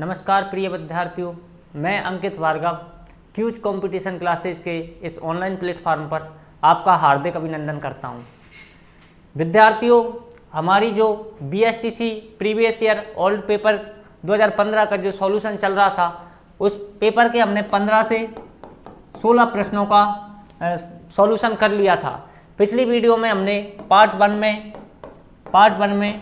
नमस्कार प्रिय विद्यार्थियों, मैं अंकित भार्गव क्यूज कंपटीशन क्लासेस के इस ऑनलाइन प्लेटफॉर्म पर आपका हार्दिक अभिनंदन करता हूं। विद्यार्थियों, हमारी जो BSTC previous year old paper 2015 का जो सॉल्यूशन चल रहा था, उस पेपर के हमने 15 से 16 प्रश्नों का सॉल्यूशन कर लिया था। पिछली वीडियो में हमने पार्ट वन में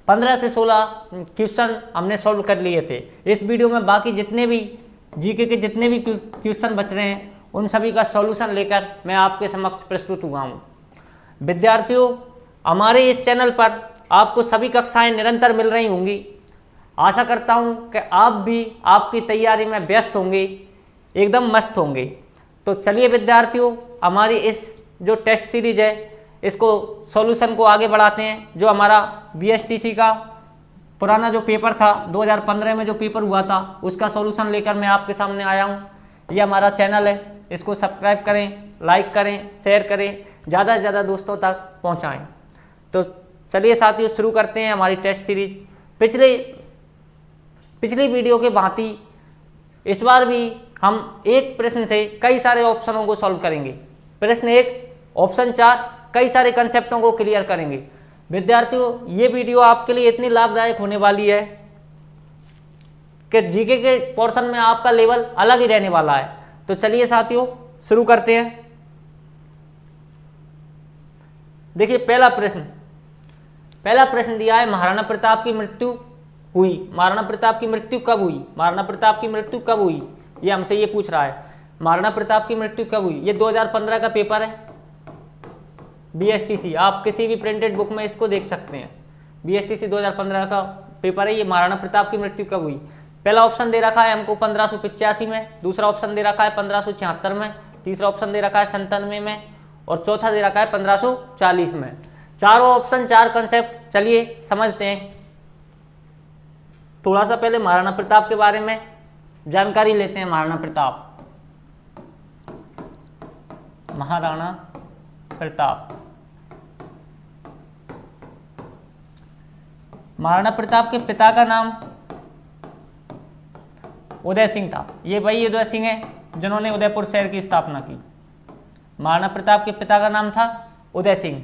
15 से 16 क्वेश्चन हमने सॉल्व कर लिए थे। इस वीडियो में बाकी जितने भी जीके के जितने भी क्वेश्चन बच रहे हैं, उन सभी का सॉल्यूशन लेकर मैं आपके समक्ष प्रस्तुत हुआ हूँ। विद्यार्थियों, हमारे इस चैनल पर आपको सभी कक्षाएं निरंतर मिल रही होंगी। आशा करता हूँ कि आप भी आपकी तैयारी में व्यस्त होंगे, एकदम मस्त होंगे। तो चलिए विद्यार्थियों, हमारी इस जो टेस्ट सीरीज है, इसको सॉल्यूशन को आगे बढ़ाते हैं। जो हमारा BSTC का पुराना जो पेपर था, 2015 में जो पेपर हुआ था, उसका सॉल्यूशन लेकर मैं आपके सामने आया हूँ। ये हमारा चैनल है, इसको सब्सक्राइब करें, लाइक करें, शेयर करें, ज़्यादा से ज़्यादा दोस्तों तक पहुँचाएँ। तो चलिए साथियों, शुरू करते हैं हमारी टेस्ट सीरीज। पिछली वीडियो के भांति इस बार भी हम एक प्रश्न से कई सारे ऑप्शनों को सॉल्व करेंगे। प्रश्न 1, ऑप्शन 4, कई सारे कंसेप्टों को क्लियर करेंगे। विद्यार्थियों, ये वीडियो आपके लिए इतनी लाभदायक होने वाली है कि जीके के पोर्शन में आपका लेवल अलग ही रहने वाला है। तो चलिए साथियों, शुरू करते हैं। देखिए, पहला प्रश्न दिया है, महाराणा प्रताप की मृत्यु हुई। महाराणा प्रताप की मृत्यु कब हुई? महाराणा प्रताप की मृत्यु कब हुई, ये हमसे ये पूछ रहा है। महाराणा प्रताप की मृत्यु कब हुई? ये 2015 का पेपर है BSTC। आप किसी भी प्रिंटेड बुक में इसको देख सकते हैं। BSTC 2015 का पेपर है ये। महाराणा प्रताप की मृत्यु कब हुई? पहला ऑप्शन दे रखा है हमको 1585 में, दूसरा ऑप्शन दे रखा है 1576 में, तीसरा ऑप्शन दे रखा है 97 में, और चौथा दे रखा है 1540 में। चारों ऑप्शन, 4 कंसेप्ट, चलिए समझते हैं। थोड़ा सा पहले महाराणा प्रताप के बारे में जानकारी लेते हैं। महाराणा प्रताप महाराणा प्रताप के पिता का नाम उदय सिंह था। ये वही उदय सिंह है जिन्होंने उदयपुर शहर की स्थापना की। महाराणा प्रताप के पिता का नाम था उदय सिंह।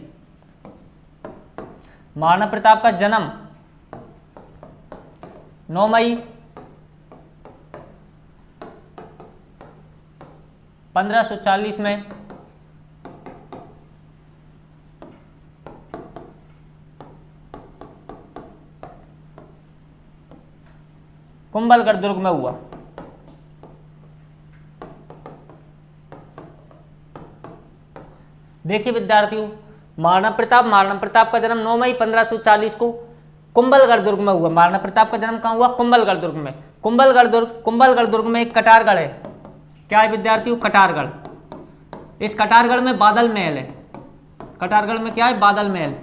महाराणा प्रताप का जन्म 9 मई 1540 में कुंभलगढ़ दुर्ग में हुआ। देखिए विद्यार्थियों, महाराणा प्रताप का जन्म 9 मई 1540 को कुंभलगढ़ दुर्ग में हुआ। महाराणा प्रताप का जन्म कहाँ हुआ? कुंभलगढ़ दुर्ग में। कुंभलगढ़ दुर्ग में एक कटारगढ़ है। क्या है विद्यार्थियों? कटारगढ़। इस कटारगढ़ में बादल महल है। कटारगढ़ में क्या है? बादल महल।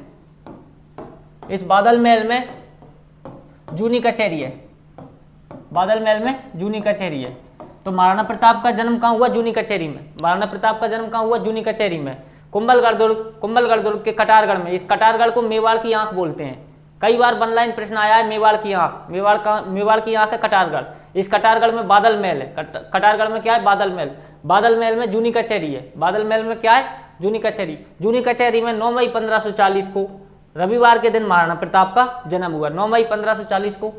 इस बादल महल में जूनी कचहरी है। बादल महल में जूनी कचहरी है। तो महाराणा प्रताप का जन्म कहाँ हुआ? जूनी कचहरी में। महाराणा प्रताप का जन्म कहाँ हुआ? जूनी कचहरी में। कुंभलगढ़ दुर्ग के कटारगढ़ में। इस कटारगढ़ को मेवाड़ की आंख बोलते हैं। कई बार वन लाइन प्रश्न आया है, मेवाड़ की आंख। मेवाड़ की आंख है कटारगढ़। इस कटारगढ़ में बादल महल है। कटारगढ़ में क्या है? बादल महल। बादल महल में जूनी कचहरी है। बादल महल में क्या है? जूनी कचहरी। जूनी कचहरी में 9 मई 1540 को रविवार के दिन महाराणा प्रताप का जन्म हुआ। 9 मई 1540 को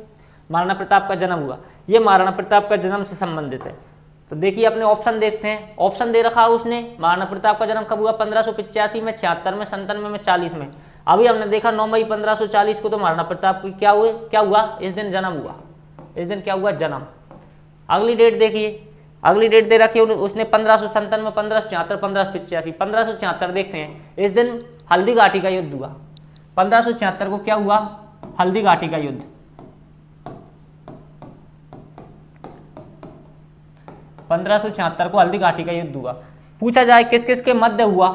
महाराणा प्रताप का जन्म हुआ। ये महाराणा प्रताप का जन्म से संबंधित है। तो देखिए, अपने ऑप्शन देखते हैं। ऑप्शन दे रखा है उसने, महाराणा प्रताप का जन्म कब हुआ? 1585 में, 76 में, 97 में, 40 में। अभी हमने देखा 9 मई 1540 को, तो महाराणा प्रताप की क्या हुआ? इस दिन जन्म हुआ। इस दिन क्या हुआ? जन्म। अगली डेट देखिए, अगली डेट दे रखी है उसने 1597, 1576, 1585। 1576 देखते हैं। इस दिन हल्दी घाटी का युद्ध हुआ। 1576 को क्या हुआ? हल्दी घाटी का युद्ध। 1576 को हल्दी घाटी का युद्ध हुआ। पूछा जाए किस किस के मध्य हुआ,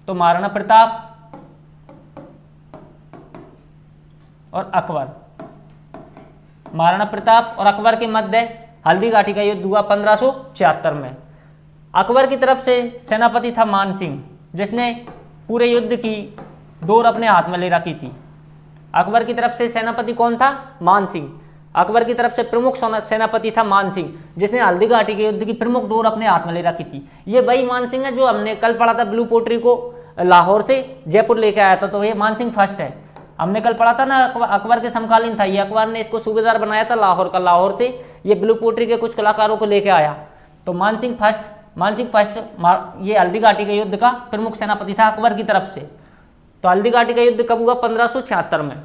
तो महाराणा प्रताप और अकबर। महाराणा प्रताप और अकबर के मध्य हल्दी घाटी का युद्ध हुआ 1576 में। अकबर की तरफ से सेनापति था मान सिंह, जिसने पूरे युद्ध की डोर अपने हाथ में ले रखी थी। अकबर की तरफ से सेनापति कौन था? मान सिंह। अकबर की तरफ से प्रमुख सेनापति था मान सिंह, जिसने हल्दी घाटी के युद्ध की प्रमुख डोर अपने हाथ में ले रखी थी। ये वही मान सिंह है जो हमने कल पढ़ा था ब्लू पोट्री को लाहौर से जयपुर लेके आया था, तो ये मान सिंह फर्स्ट है। हमने कल पढ़ा था ना, अकबर के समकालीन था ये, अकबर ने इसको सूबेदार बनाया था लाहौर का, लाहौर से ये ब्लू पोट्री के कुछ कलाकारों को लेके आया। तो मान सिंह फर्स्ट ये हल्दी घाटी के युद्ध का प्रमुख सेनापति था अकबर की तरफ से। तो हल्दी घाटी का युद्ध कब हुआ? 1576 में।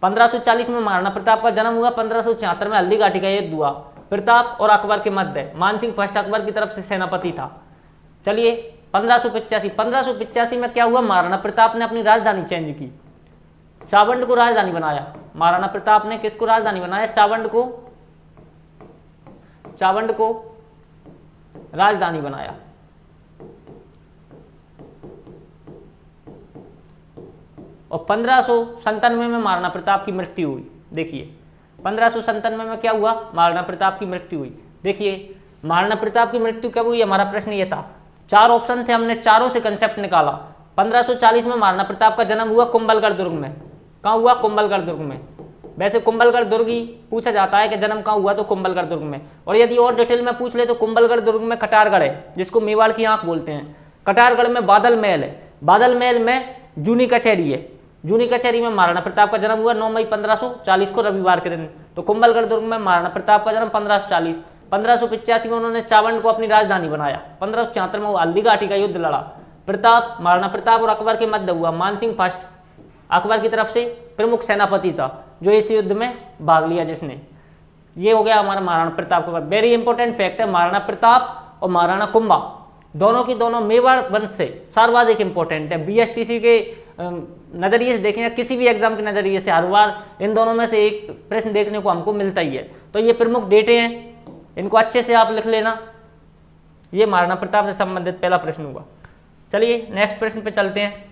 1540 में महाराणा प्रताप का जन्म हुआ, 1576 में हल्दी घाटी का युद्ध हुआ प्रताप और अकबर के मध्य। मान सिंह फर्स्ट अकबर की तरफ से सेनापति था। चलिए 1585 में क्या हुआ? महाराणा प्रताप ने अपनी राजधानी चेंज की, चावंड को राजधानी बनाया। महाराणा प्रताप ने किसको राजधानी बनाया? चावंड को राजधानी बनाया। और 1597 में महाराणा प्रताप की मृत्यु हुई। देखिए 1597 में क्या हुआ? महाराणा प्रताप की मृत्यु हुई। देखिए महाराणा प्रताप की मृत्यु कब हुई? हमारा प्रश्न ये था। 4 ऑप्शन थे, हमने चारों से कंसेप्ट निकाला। 1540 में महाराणा प्रताप का जन्म हुआ कुंभलगढ़ दुर्ग में। कहाँ हुआ? कुंभलगढ़ दुर्ग में। वैसे कुंभलगढ़ दुर्ग ही पूछा जाता है कि जन्म कहाँ हुआ, तो कुंभलगढ़ दुर्ग में। और यदि और डिटेल में पूछ ले तो कुंभलगढ़ दुर्ग में कटारगढ़ है, जिसको मेवाड़ की आंख बोलते हैं। कटारगढ़ में बादल महल है, बादल महल में जूनी कचहरी है, जूनी कचहरी में महाराणा प्रताप का जन्म हुआ 9 मई 1540 को रविवार के दिन। तो कुंभलगढ़ दुर्ग में महाराणा प्रताप का जन्म 1540। 1585 में उन्होंने चावंड को अपनी राजधानी बनाया। 1576 में वो हल्दी घाटी का युद्ध लड़ा। महाराणा प्रताप और अकबर के मध्य हुआ। मान सिंह फर्स्ट अकबर की तरफ से प्रमुख सेनापति था जो इस युद्ध में भाग लिया जिसने। ये हो गया हमारा महाराणा प्रताप का। वेरी इंपॉर्टेंट फैक्ट है, महाराणा प्रताप और महाराणा कुंभा दोनों की दोनों मेवाड़ वंश से, सर्वाधिक इंपॉर्टेंट है। बीएसटीसी के नजरिए से देखें या किसी भी एग्जाम के नजरिए से हर बार इन दोनों में से एक प्रश्न देखने को हमको मिलता ही है। तो ये प्रमुख डेटे हैं, इनको अच्छे से आप लिख लेना। ये महाराणा प्रताप से संबंधित पहला प्रश्न हुआ। चलिए नेक्स्ट प्रश्न पे चलते हैं।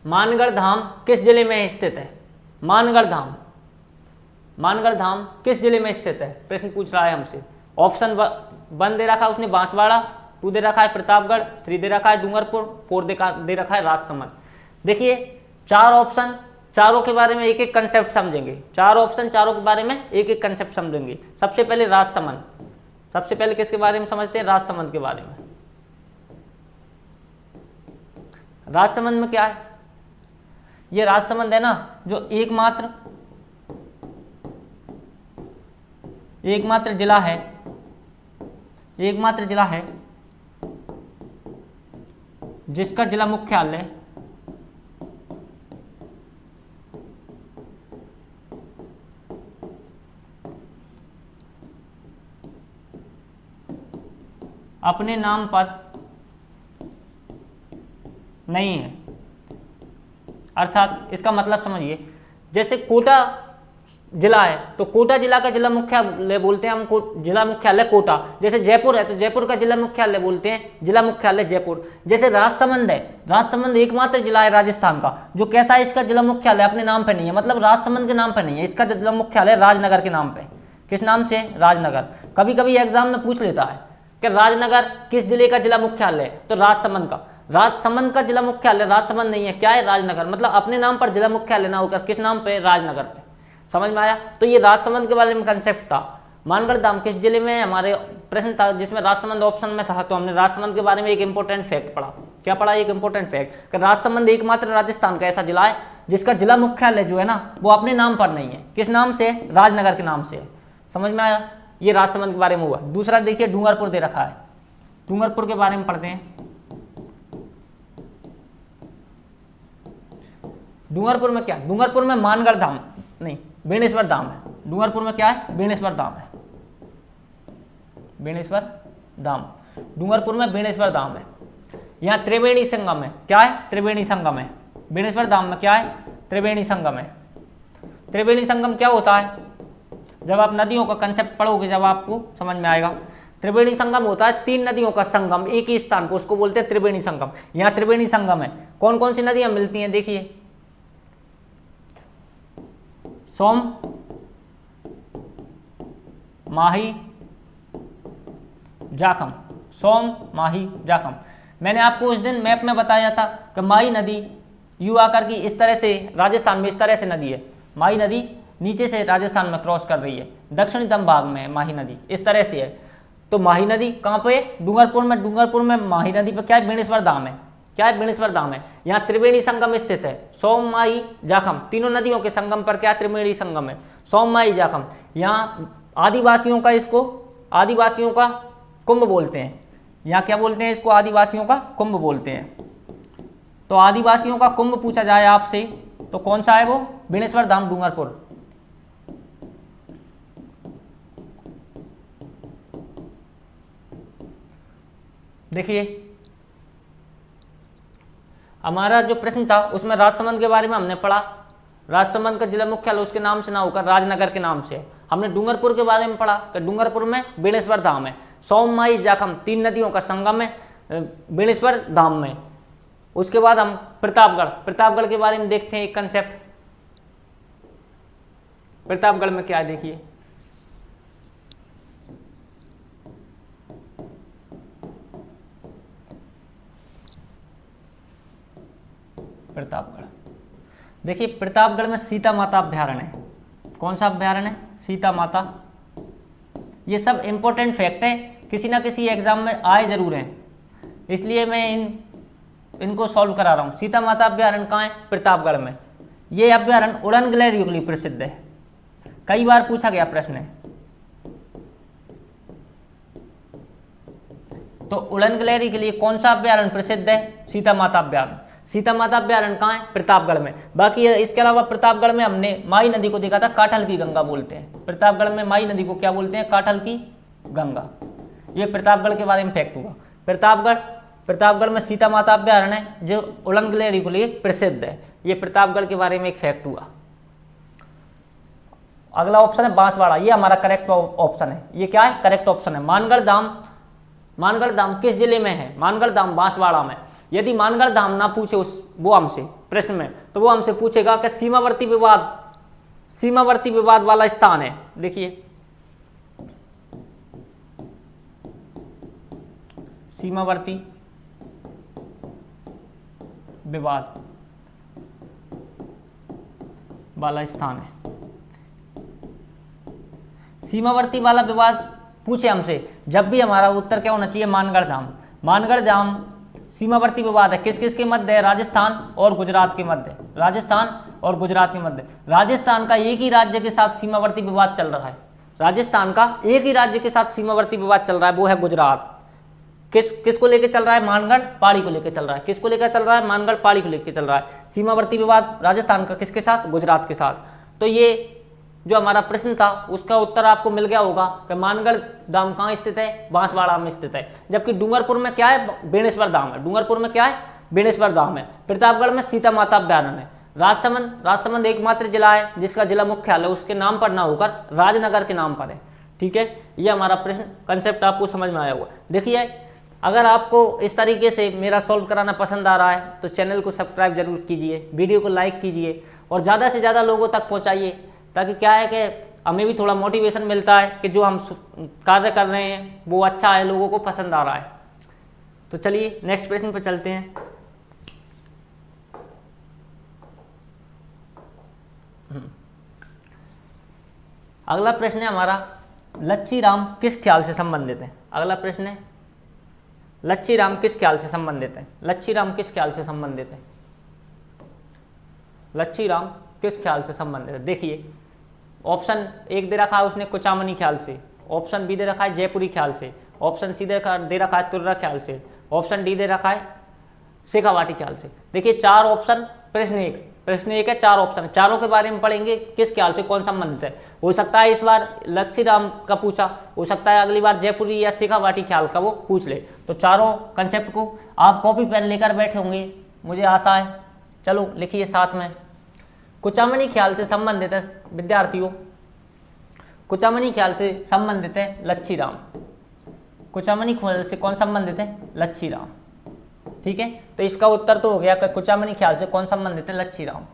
मानगढ़ धाम किस जिले में स्थित है? मानगढ़ धाम किस जिले में स्थित है? प्रश्न पूछ रहा है हमसे। ऑप्शन 1 दे रखा है उसने बांसवाड़ा, 2 दे रखा है प्रतापगढ़, 3 दे रखा है डूंगरपुर, 4 दे रखा है राजसमंद। देखिए 4 ऑप्शन, चारों के बारे में एक एक कंसेप्ट समझेंगे। 4 ऑप्शन, चारों के बारे में एक एक कंसेप्ट समझेंगे। सबसे पहले राजसमंद, सबसे पहले किसके बारे में समझते हैं? राजसमंद के बारे में। राजसमंद में क्या है? ये राजसमंद है ना, जो एकमात्र जिला है, एकमात्र जिला है जिसका जिला मुख्यालय अपने नाम पर नहीं है। अर्थात इसका मतलब समझिए, जैसे कोटा जिला है तो कोटा जिला का जिला मुख्यालय बोलते हैं हम, जिला मुख्यालय कोटा। जैसे जयपुर है तो जयपुर का जिला मुख्यालय बोलते हैं जिला मुख्यालय जयपुर। जैसे राजसमंद है, राजसमंद एकमात्र जिला है राजस्थान का जो कैसा है, इसका जिला मुख्यालय अपने नाम पर नहीं है, मतलब राजसमंद के नाम पर नहीं है, इसका जिला मुख्यालय राजनगर के नाम पे। किस नाम से? राजनगर। कभी कभी एग्जाम में पूछ लेता है कि राजनगर किस जिले का जिला मुख्यालय है, तो राजसमंद का। राजसमंद का जिला मुख्यालय राजसमंद नहीं है, क्या है? राजनगर। मतलब अपने नाम पर जिला मुख्यालय ना होकर किस नाम पे? राजनगर पे। समझ में आया? तो ये राजसमंद के बारे में कंसेप्ट था। मानगढ़ धाम किस जिले में? हमारे प्रश्न था जिसमें राजसमंद ऑप्शन में था, तो हमने राजसमंद के बारे में एक इंपॉर्टेंट फैक्ट पढ़ा। क्या पढ़ा? एक इंपॉर्टेंट फैक्ट कि राजसमंद एकमात्र राजस्थान का ऐसा जिला है जिसका जिला मुख्यालय जो है ना वो अपने नाम पर नहीं है। किस नाम से? राजनगर के नाम से। समझ में आया? ये राजसमंद के बारे में हुआ। दूसरा देखिए डूंगरपुर दे रखा है, डूंगरपुर के बारे में पढ़ते हैं। डूंगरपुर में क्या? डूंगरपुर में मानगढ़ धाम नहीं, बेणेश्वर धाम है। डूंगरपुर में क्या है? बेणेश्वर धाम है, बेणेश्वर धाम। डूंगरपुर में बेणेश्वर धाम है। यहाँ त्रिवेणी संगम है। क्या है? त्रिवेणी संगम है। बेणेश्वर धाम में क्या है? त्रिवेणी संगम है। त्रिवेणी संगम क्या होता है? जब आप नदियों का कंसेप्ट पढ़ोगे जब आपको समझ में आएगा। त्रिवेणी संगम होता है 3 नदियों का संगम एक ही स्थान को, उसको बोलते हैं त्रिवेणी संगम। यहाँ त्रिवेणी संगम है। कौन कौन सी नदियां मिलती हैं? देखिए सोम, माही, जाखम। सोम, माही, जाखम। मैंने आपको उस दिन मैप में बताया था कि माही नदी यू आकर की इस तरह से राजस्थान में इस तरह से नदी है। माही नदी नीचे से राजस्थान में क्रॉस कर रही है, दक्षिणतम भाग में है माही नदी, इस तरह से है। तो माही नदी कहाँ पे? डूंगरपुर में। डूंगरपुर में माही नदी पर क्या है? बेणेश्वर धाम है। क्या है? बेणेश्वर धाम है। यहाँ त्रिवेणी संगम स्थित है, सोम माही जाखम, तीनों नदियों के संगम पर क्या त्रिवेणी संगम है, सोम माही जाखम। यहाँ आदिवासियों का, इसको आदिवासियों का कुंभ बोलते हैं। यहाँ क्या बोलते हैं? इसको आदिवासियों का कुंभ बोलते हैं। तो आदिवासियों का कुंभ पूछा जाए आपसे तो कौन सा है वो? बेणेश्वर धाम, डूंगरपुर। देखिए हमारा जो प्रश्न था उसमें राजसमंद के बारे में हमने पढ़ा। राजसमंद का जिला मुख्यालय उसके नाम से ना होकर राजनगर के नाम से। हमने डूंगरपुर के बारे में पढ़ा कि डूंगरपुर में बेणेश्वर धाम है, सोम माही जाखम, 3 नदियों का संगम है बेणेश्वर धाम में। उसके बाद हम प्रतापगढ़ के बारे में देखते हैं एक कंसेप्ट। प्रतापगढ़ में क्या है देखिए, प्रतापगढ़ देखिए, प्रतापगढ़ में सीता माता अभ्यारण्य है। कौन सा अभ्यारण्य है? सीता माता। ये सब इंपॉर्टेंट फैक्ट है, किसी ना किसी एग्जाम में आए जरूर हैं, इसलिए मैं इनको सॉल्व करा रहा हूँ। सीता माता अभ्यारण्य कहाँ है? प्रतापगढ़ में। ये अभ्यारण्य उड़न गिलहरियों के लिए प्रसिद्ध है, कई बार पूछा गया प्रश्न है। तो उड़न गिलहरी के लिए कौन सा अभ्यारण्य प्रसिद्ध है? सीता माता अभ्यारण्य। सीता माता अभ्यारण्य कहाँ है? प्रतापगढ़ में। बाकी इसके अलावा प्रतापगढ़ में हमने माही नदी को देखा था, काठल की गंगा बोलते हैं। प्रतापगढ़ में माही नदी को क्या बोलते हैं? काठल की गंगा। ये प्रतापगढ़ के बारे में फैक्ट हुआ। प्रतापगढ़ में सीता माता अभ्यारण्य है जो उड़न गिलहरी के लिए प्रसिद्ध है। ये प्रतापगढ़ के बारे में एक फैक्ट हुआ। अगला ऑप्शन है बांसवाड़ा, ये हमारा करेक्ट ऑप्शन है। ये क्या है? करेक्ट ऑप्शन है। मानगढ़ धाम किस जिले में है? मानगढ़ धाम बांसवाड़ा में। यदि मानगढ़ धाम ना पूछे वो हमसे प्रश्न में, तो वो हमसे पूछेगा कि सीमावर्ती विवाद वाला स्थान है। देखिए सीमावर्ती विवाद वाला स्थान है। सीमावर्ती वाला विवाद पूछे हमसे, जब भी हमारा उत्तर क्या होना चाहिए? मानगढ़ धाम। मानगढ़ धाम सीमावर्ती विवाद है, किस किस के मध्य है? राजस्थान और गुजरात के मध्य। राजस्थान और गुजरात के मध्य। राजस्थान का एक ही राज्य के साथ सीमावर्ती विवाद चल रहा है। राजस्थान का एक ही राज्य के साथ सीमावर्ती विवाद चल रहा है, वो है गुजरात। किसको लेके चल रहा है? मानगढ़ पाड़ी को लेके चल रहा है। किसको लेकर चल रहा है? मानगढ़ पाड़ी को लेके चल रहा है। सीमावर्ती विवाद राजस्थान का किसके साथ? गुजरात के साथ। तो ये जो हमारा प्रश्न था उसका उत्तर आपको मिल गया होगा कि मानगढ़ धाम कहाँ स्थित है? बांसवाड़ा में स्थित है। जबकि डूंगरपुर में क्या है? बेणेश्वर धाम है। डूंगरपुर में क्या है? बेणेश्वर धाम है। प्रतापगढ़ में सीता माता अभ्यारण्य है। राजसमंद एकमात्र जिला है जिसका जिला मुख्यालय उसके नाम पर ना होकर राजनगर के नाम पर है। ठीक है, ये हमारा प्रश्न कंसेप्ट आपको समझ में आया होगा। देखिए अगर आपको इस तरीके से मेरा सॉल्व कराना पसंद आ रहा है तो चैनल को सब्सक्राइब जरूर कीजिए, वीडियो को लाइक कीजिए और ज़्यादा से ज़्यादा लोगों तक पहुँचाइए, ताकि क्या है कि हमें भी थोड़ा मोटिवेशन मिलता है कि जो हम कार्य कर रहे हैं वो अच्छा है, लोगों को पसंद आ रहा है। तो चलिए नेक्स्ट प्रश्न पर चलते हैं। अगला प्रश्न है हमारा, लच्छी राम किस ख्याल से संबंधित है? अगला प्रश्न है लच्छी राम किस ख्याल से संबंधित है? लच्छी राम किस ख्याल से संबंधित है? लच्छी राम किस ख्याल से संबंधित है? देखिए ऑप्शन 1 दे रखा है उसने कुचामनी ख्याल से, ऑप्शन बी दे रखा है जयपुरी ख्याल से, ऑप्शन सी दे रखा है तुर्रा ख्याल से, ऑप्शन डी दे रखा है शेखावाटी ख्याल से। देखिए 4 ऑप्शन, प्रश्न एक है, 4 ऑप्शन, चारों के बारे में पढ़ेंगे किस ख्याल से कौन संबंधित है। हो सकता है इस बार लच्छी राम का पूछा, हो सकता है अगली बार जयपुरी या शेखावाटी ख्याल का वो पूछ ले। तो चारों कंसेप्ट को आप कॉपी पेन लेकर बैठे होंगे, मुझे आशा है। चलो लिखिए साथ में। कुचामनी ख्याल से संबंधित है विद्यार्थियों, कुचामनी ख्याल से संबंधित है लच्छी राम। कुचामनी ख्याल से कौन संबंधित है? लच्छी राम। ठीक है, तो इसका उत्तर तो हो गया कि कुचामनी ख्याल से कौन संबंधित है? लच्छी राम।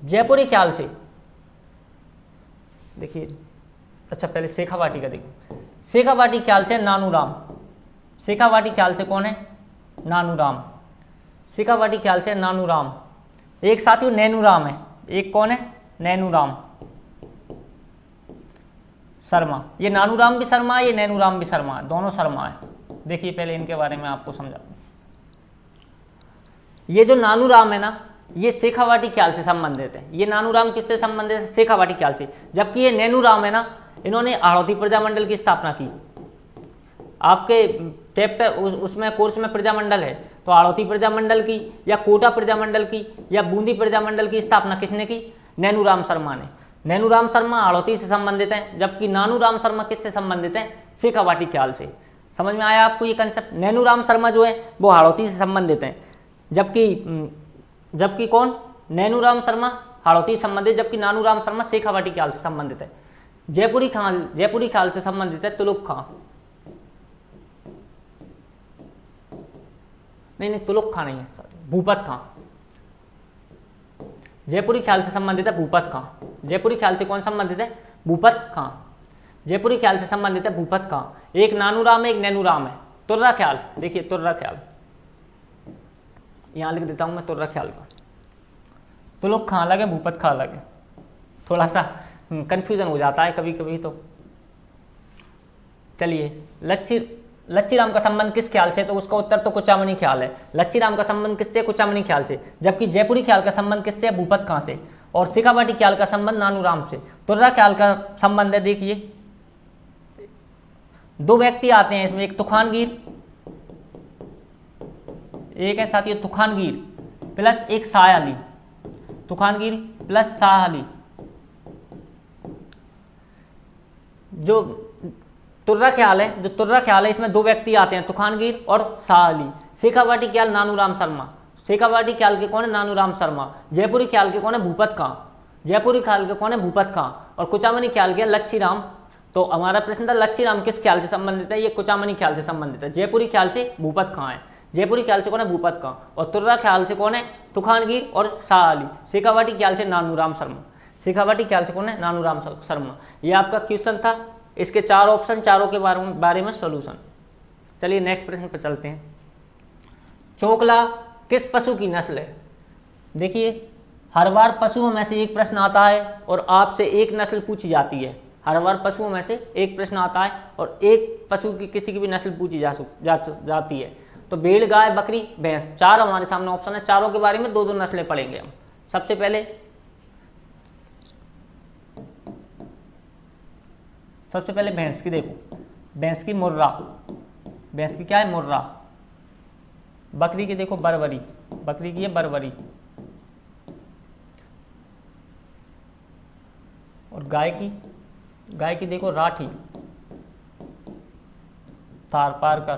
जयपुरी ख्याल से देखिए, अच्छा पहले शेखावाटी का देखिए, शेखावाटी ख्याल से नानू राम। शेखावाटी ख्याल से कौन है? नानू राम। शेखावाटी ख्याल से नानू राम। एक साथियों नैनू राम है, एक कौन है? नैनू राम। शर्मा। ये नानूराम भी शर्मा है, ये नैनूराम भी शर्मा है, दोनों शर्मा है। देखिए पहले इनके बारे में आपको समझाऊं। ये जो नानूराम है ना, ये शेखावाटी ख्याल से संबंधित है। ये नानूराम किससे संबंधित है? शेखावाटी ख्याल से। जबकि ये नैनूराम है ना, इन्होंने हाड़ौती प्रजामंडल की स्थापना की। आपके चैप्टर उसमें कोर्स में प्रजामंडल है, तो हाड़ौती प्रजामंडल की या कोटा प्रजामंडल की या बूंदी प्रजामंडल की स्थापना किसने की? नैनूराम शर्मा ने। नैनूराम शर्मा हाड़ौती से संबंधित हैं, जबकि नानूराम शर्मा किससे संबंधित हैं? शेखावाटी ख्याल से। समझ में आया आपको ये कंसेप्ट? नैनूराम शर्मा जो है वो हाड़ौती से संबंधित हैं, जबकि कौन? नैनूराम शर्मा हाड़ौती से संबंधित, जबकि नानूराम शर्मा शेखावाटी ख्याल से संबंधित है। जयपुरी ख्याल से संबंधित है तुगलक खां। नहीं, तुगलक खां नहीं है, भूपत खां। जयपुरी ख्याल से संबंधित है भूपत खां। जयपुरी ख्याल से कौन संबंधित है? भूपत खां। जयपुरी ख्याल से संबंधित है भूपत खां। एक नानूराम है, एक नैनूराम है। तुर्रा ख्याल, देखिए तुर्रा ख्याल यहां लिख देता हूं मैं, तुर्रा ख्याल का। तुगलक खां अलग है, भूपत खां अलग है। थोड़ा सा कंफ्यूजन हो जाता है कभी कभी। तो चलिए, लच्छीराम का संबंध किस ख्याल से? तो उसका उत्तर तो कुचामनी ख्याल है। लच्छीराम का संबंध किससे? कुचामनी ख्याल से। जबकि जयपुरी ख्याल का संबंध किससे? भूपत खां से। और शेखावाटी ख्याल का संबंध नानूराम से। तुर्रा ख्याल का संबंध है, देखिए दो व्यक्ति आते हैं इसमें, एक तूफानगीर, एक है साथियों तूफानगीर प्लस एक शाह अली। तूफानगीर प्लस शाह अली। जो तुर्रा ख्याल है, इसमें दो व्यक्ति आते हैं, तूफानगीर और शाह अली। शेखावाटी ख्याल नानूराम शर्मा। शेखावाटी ख्याल के कौन है? नानूराम शर्मा। जयपुरी ख्याल के कौन है? भूपत खां। जयपुरी ख्याल के कौन है? भूपत खां। और कुचामनी ख्याल के लच्छीराम। तो हमारा प्रश्न था लच्छीराम किस ख्याल से संबंधित है? ये कुचामनी ख्याल से संबंधित है। जयपुरी ख्याल से भूपत खां है। जयपुरी ख्याल से कौन है? भूपत खां। और तुर्रा ख्याल से कौन है? तूफानगीर और शाह अली। शेखावाटी ख्याल से नानूराम शर्मा। शेखावाटी ख्याल से कौन है? नानूराम शर्मा। ये आपका क्वेश्चन था। इसके 4 ऑप्शन, चारों के बारे में सॉल्यूशन। चलिए नेक्स्ट प्रश्न पर चलते हैं। चोकला किस पशु की नस्ल है? देखिए हर बार पशुओं में से एक प्रश्न आता है और आपसे एक नस्ल पूछी जाती है। हर बार पशुओं में से एक प्रश्न आता है और एक पशु की किसी की भी नस्ल पूछी जाती है। तो भेड़, गाय, बकरी, भैंस, 4 हमारे सामने ऑप्शन है। चारों के बारे में 2-2 नस्लें पढ़ेंगे हम। सबसे पहले भैंस की देखो। भैंस की मुर्रा। भैंस की क्या है? मुर्रा। बकरी की देखो बरबरी। बकरी की है बरबरी। और गाय की देखो राठी, थारपारकर।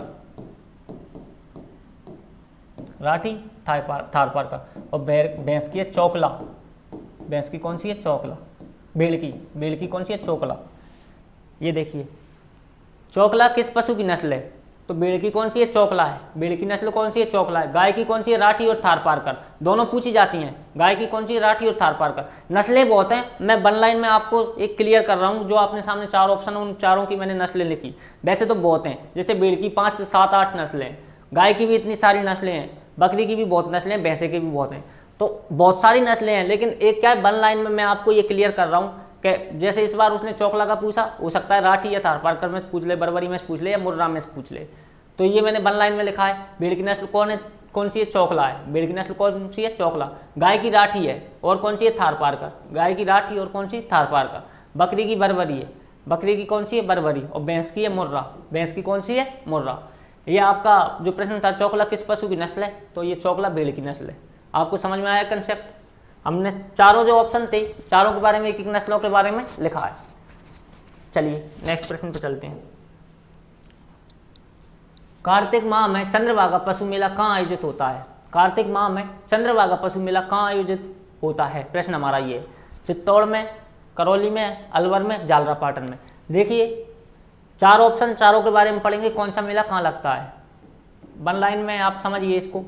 राठी, थारपारकर। और भैंस की है चौकला। भैंस की कौन सी है? चौकला। भेड़ की कौन सी है? चौकला। ये देखिए चौकला किस पशु की नस्ल है? तो भेड़ की कौन सी है? चौकला है। भेड़ की नस्ल कौन सी है? चौकला है। गाय की कौन सी है? राठी और थारपारकर। दोनों पूछी जाती हैं। गाय की कौन सी है? राठी और थारपारकर। नस्लें बहुत हैं, मैं वन लाइन में आपको एक क्लियर कर रहा हूँ। जो आपने सामने 4 ऑप्शन, उन चारों की मैंने नस्लें लिखी। वैसे तो बहुत हैं, जैसे भेड़ की 5 से 7-8 नस्लें, गाय की भी इतनी सारी नस्लें हैं, बकरी की भी बहुत नस्लें, भैंसे की भी बहुत हैं। तो बहुत सारी नस्लें हैं, लेकिन एक क्या है, वन लाइन में मैं आपको ये क्लियर कर रहा हूँ कि जैसे इस बार उसने चौकला का पूछा, हो सकता है राठी या थारपारकर में से पूछ ले, बरबरी में से पूछ ले, या मुर्रा में से पूछ ले। तो ये मैंने वन लाइन में लिखा है। भेड़ की नस्ल कौन सी है? चौकला है। भेड़ की नस्ल कौन सी है? चौकला। गाय की राठी है, और कौन सी है? थारपारकर। गाय की राठी और कौन सी? थारपारकर। बकरी की बरबरी है। बकरी की कौन सी है? बरबरी। और भैंस की है मुर्रा। भैंस की कौन सी है? मुर्रा। ये आपका जो प्रश्न था, चौकला किस पशु की नस्ल है? तो ये चौकला भेड़ की नस्ल है। आपको समझ में आया कंसेप्ट? हमने चारों जो ऑप्शन थे, चारों के बारे में, एक एक नस्लों के बारे में लिखा है। चलिए नेक्स्ट प्रश्न पे चलते हैं। कार्तिक माह में चंद्रभागा पशु मेला कहाँ आयोजित होता है? कार्तिक माह में चंद्रभागा पशु मेला कहाँ आयोजित होता है? प्रश्न हमारा ये है। चित्तौड़ में, करौली में, अलवर में, झालरापाटन में। देखिए 4 ऑप्शन, चारों के बारे में पढ़ेंगे, कौन सा मेला कहाँ लगता है। वन लाइन में आप समझिए इसको।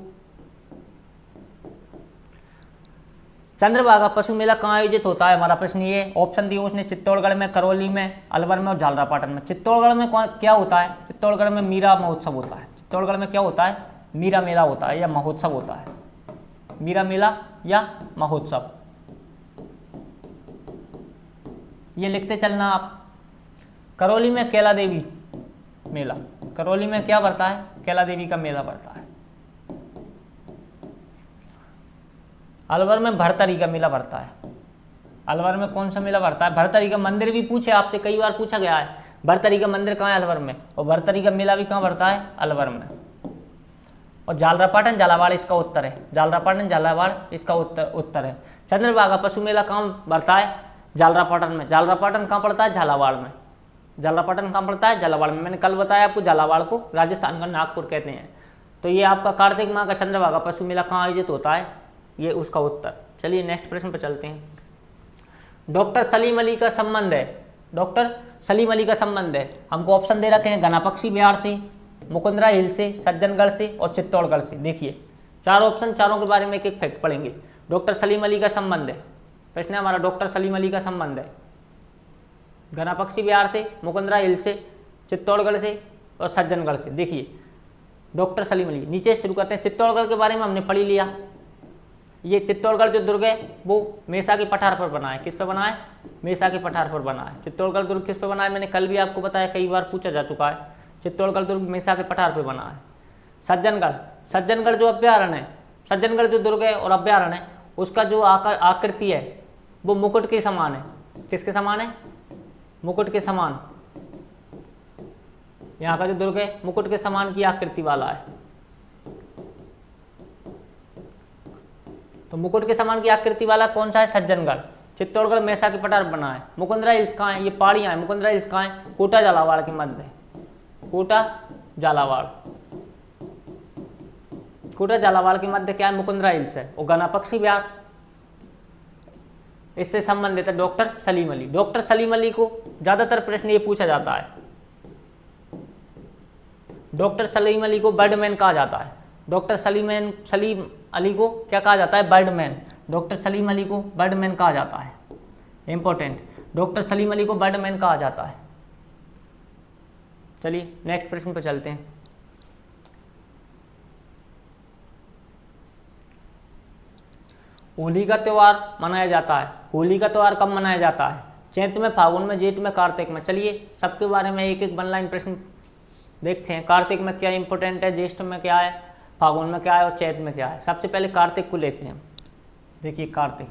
चंद्रभागा पशु मेला कहाँ आयोजित होता है? हमारा प्रश्न ये ऑप्शन दिए उसने, चित्तौड़गढ़ में, करौली में, अलवर में और झालरापाटन में। चित्तौड़गढ़ में क्या होता है? चित्तौड़गढ़ में मीरा महोत्सव होता है। चित्तौड़गढ़ में क्या होता है? मीरा मेला होता है या महोत्सव होता है। मीरा मेला या महोत्सव, ये लिखते चलना आप। करौली में कैला देवी मेला, करौली में क्या पड़ता है? कैला देवी का मेला पड़ता है। अलवर में भरतरी का मेला पड़ता है। अलवर में कौन सा मेला पड़ता है? भरतरी का मंदिर भी पूछे आपसे, कई बार पूछा गया है। भरतरी का मंदिर कहाँ है? अलवर में। और भरतरी का मेला भी कहाँ पड़ता है? अलवर में। और झालरापाटन झालावाड़ इसका उत्तर है। झालरापाटन झालावाड़ इसका उत्तर है। चंद्रभागा पशु मेला कहाँ पड़ता है? झालरापाटन में। झालरापाटन कहाँ पड़ता है? झालावाड़ में। झालरापाटन कहाँ पड़ता है? झालावाड़ में। मैंने कल बताया आपको, झालावाड़ को राजस्थान का नागपुर कहते हैं। तो ये आपका कार्तिक माह का चंद्रभागा पशु मेला कहाँ आयोजित होता है? ये उसका उत्तर। चलिए नेक्स्ट प्रश्न पर चलते हैं। डॉक्टर सलीम अली का संबंध है, डॉक्टर सलीम अली का संबंध है। हमको ऑप्शन दे रखे हैं घनापक्षी बिहार से, मुकुंदरा हिल से, सज्जनगढ़ से और चित्तौड़गढ़ से। देखिए 4 ऑप्शन, चारों के बारे में एक एक फैक्ट पढ़ेंगे। डॉक्टर सलीम अली का संबंध है, प्रश्न है हमारा डॉक्टर सलीम अली का संबंध है घनापक्षी बिहार से, मुकुंदरा हिल से, चित्तौड़गढ़ से और सज्जनगढ़ से। देखिए डॉक्टर सलीम अली, नीचे शुरू करते हैं। चित्तौड़गढ़ के बारे में हमने पढ़ लिया। ये चित्तौड़गढ़ जो दुर्ग है वो मेसा के पठार पर बना है। किस पर बना है? मेसा के पठार पर बना है। चित्तौड़गढ़ दुर्ग किस पर बना है? मैंने कल भी आपको बताया, कई बार पूछा जा चुका है। चित्तौड़गढ़ दुर्ग मेसा के पठार पर बना है। सज्जनगढ़, सज्जनगढ़ जो अभ्यारण्य है, सज्जनगढ़ जो दुर्ग है और अभ्यारण्य है, उसका जो आकृति है वो मुकुट के समान है। किसके समान है? मुकुट के समान। यहाँ का जो दुर्ग है मुकुट के समान की आकृति वाला है। तो मुकुट के समान की आकृति वाला कौन सा है? सज्जनगढ़। चित्तौड़गढ़ मेसा के पठार बना है। मुकुंदरा हिल्स कहाँ है? ये पहाड़ियाँ हैं। मुकुंदरा हिल्स कहाँ है? कोटा झालावाड़ के मध्य है। कोटा झालावाड़, कोटा झालावाड़ के मध्य क्या है? मुकुंदरा हिल्स है। और घनापक्षी बिहार इससे संबंधित है डॉक्टर सलीम अली। डॉक्टर सलीम अली को ज्यादातर प्रश्न ये पूछा जाता है, डॉक्टर सलीम अली को बर्डमैन कहा जाता है। डॉक्टर सलीम अली को क्या कहा जाता है? बर्डमैन। डॉक्टर सलीम अली को बर्डमैन कहा जाता है। इंपॉर्टेंट, डॉक्टर सलीम अली को बर्डमैन कहा जाता है। चलिए नेक्स्ट प्रश्न पर चलते हैं। होली का त्यौहार मनाया जाता है। होली का त्यौहार कब मनाया जाता है? चैत्र में, फागुन में, जेठ में, कार्तिक में। चलिए सबके बारे में एक एक वन लाइन प्रश्न देखते हैं। कार्तिक में क्या इंपॉर्टेंट है, ज्येष्ठ में क्या है, फागुन में क्या है और चैत्र में क्या है। सबसे पहले कार्तिक को लेते हैं। देखिए कार्तिक,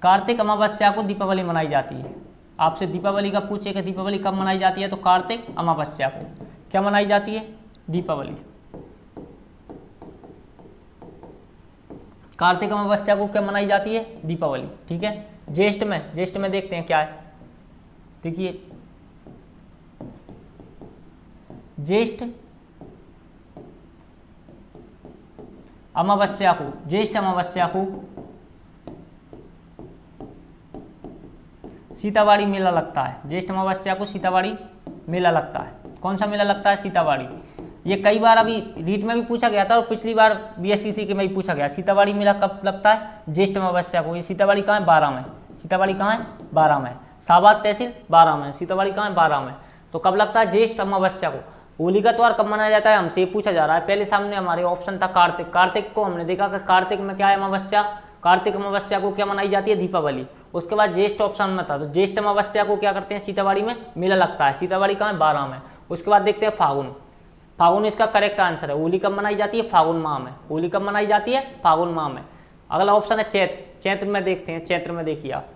कार्तिक अमावस्या को दीपावली मनाई जाती है। आपसे दीपावली का पूछे कि दीपावली कब मनाई जाती है, तो कार्तिक अमावस्या को क्या मनाई जाती है? दीपावली। कार्तिक अमावस्या को क्या मनाई जाती है? दीपावली। ठीक है। ज्येष्ठ में, ज्येष्ठ में देखते हैं क्या है। देखिए ज्येष्ठ अमावस्या को, ज्येष्ठ अमावस्या को सीतावाड़ी मेला लगता है। ज्येष्ठ अमावस्या को सीतावाड़ी मेला लगता है। कौन सा मेला लगता है? सीतावाड़ी। ये कई बार अभी रीट में भी पूछा गया था और पिछली बार BSTC के में भी पूछा गया। सीतावाड़ी मेला कब लगता है? ज्येष्ठ अमावस्या को। ये सीतावाड़ी कहाँ है? 12 में। सीतावाड़ी कहाँ है? 12 में। साबाद तहसील 12 में। सीतावाड़ी कहाँ है? 12 में। तो कब लगता है? ज्येष्ठ अमावस्या को। होली का त्यौहार कब मनाया जाता है? हमसे ये पूछा जा रहा है। पहले सामने हमारे ऑप्शन था कार्तिक। कार्तिक को हमने देखा कि कार्तिक में क्या है? अमावस्या। कार्तिक अमावस्या को क्या मनाई जाती है? दीपावली। उसके बाद ज्येष्ठ ऑप्शन में था, तो ज्येष्ठ अमावस्या को क्या करते हैं? सीतावाड़ी में मेला लगता है। सीतावाड़ी कहाँ है? 12 में। उसके बाद देखते हैं फागुन। फागुन इसका करेक्ट आंसर है। होली कब मनाई जाती है? फागुन माह में। होली कब मनाई जाती है? फागुन माह में। अगला ऑप्शन है चैत्र। चैत्र में देखते हैं। चैत्र में देखिए आप,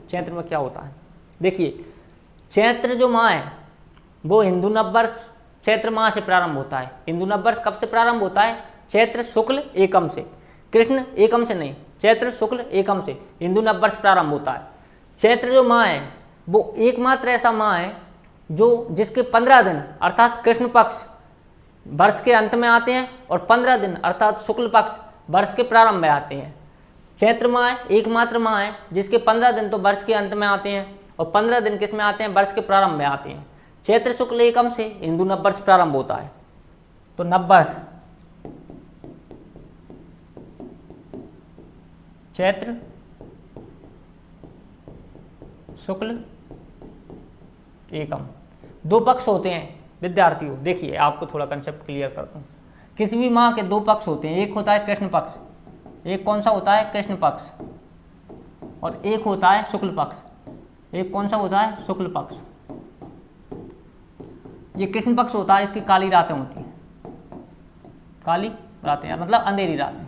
चैत्र में क्या होता है। देखिए चैत्र जो माह है वो हिंदू नववर्ष चैत्र माह से प्रारंभ होता है। हिंदू नववर्ष कब से प्रारंभ होता है? चैत्र शुक्ल एकम से। कृष्ण एकम से नहीं, चैत्र शुक्ल एकम से हिंदू नववर्ष प्रारंभ होता है। चैत्र जो माह है वो एकमात्र ऐसा माह है जो जिसके 15 दिन अर्थात कृष्ण पक्ष वर्ष के अंत में आते हैं और 15 दिन अर्थात शुक्ल पक्ष वर्ष के प्रारंभ में आते हैं। चैत्र माह एकमात्र माह है जिसके 15 दिन तो वर्ष के अंत में आते हैं और 15 दिन किस में आते हैं? वर्ष के प्रारंभ में आते हैं। चैत्र शुक्ल एकम से हिंदू नववर्ष प्रारंभ होता है। तो नववर्ष चैत्र शुक्ल एकम। 2 पक्ष होते हैं विद्यार्थियों। देखिए आपको थोड़ा कंसेप्ट क्लियर करता हूँ। किसी भी माह के 2 पक्ष होते हैं। एक होता है कृष्ण पक्ष, एक कौन सा होता है? कृष्ण पक्ष। और एक होता है शुक्ल पक्ष। एक कौन सा होता है? शुक्ल पक्ष। ये कृष्ण पक्ष होता है, इसकी काली रातें होती हैं, काली रातें मतलब अंधेरी रातें,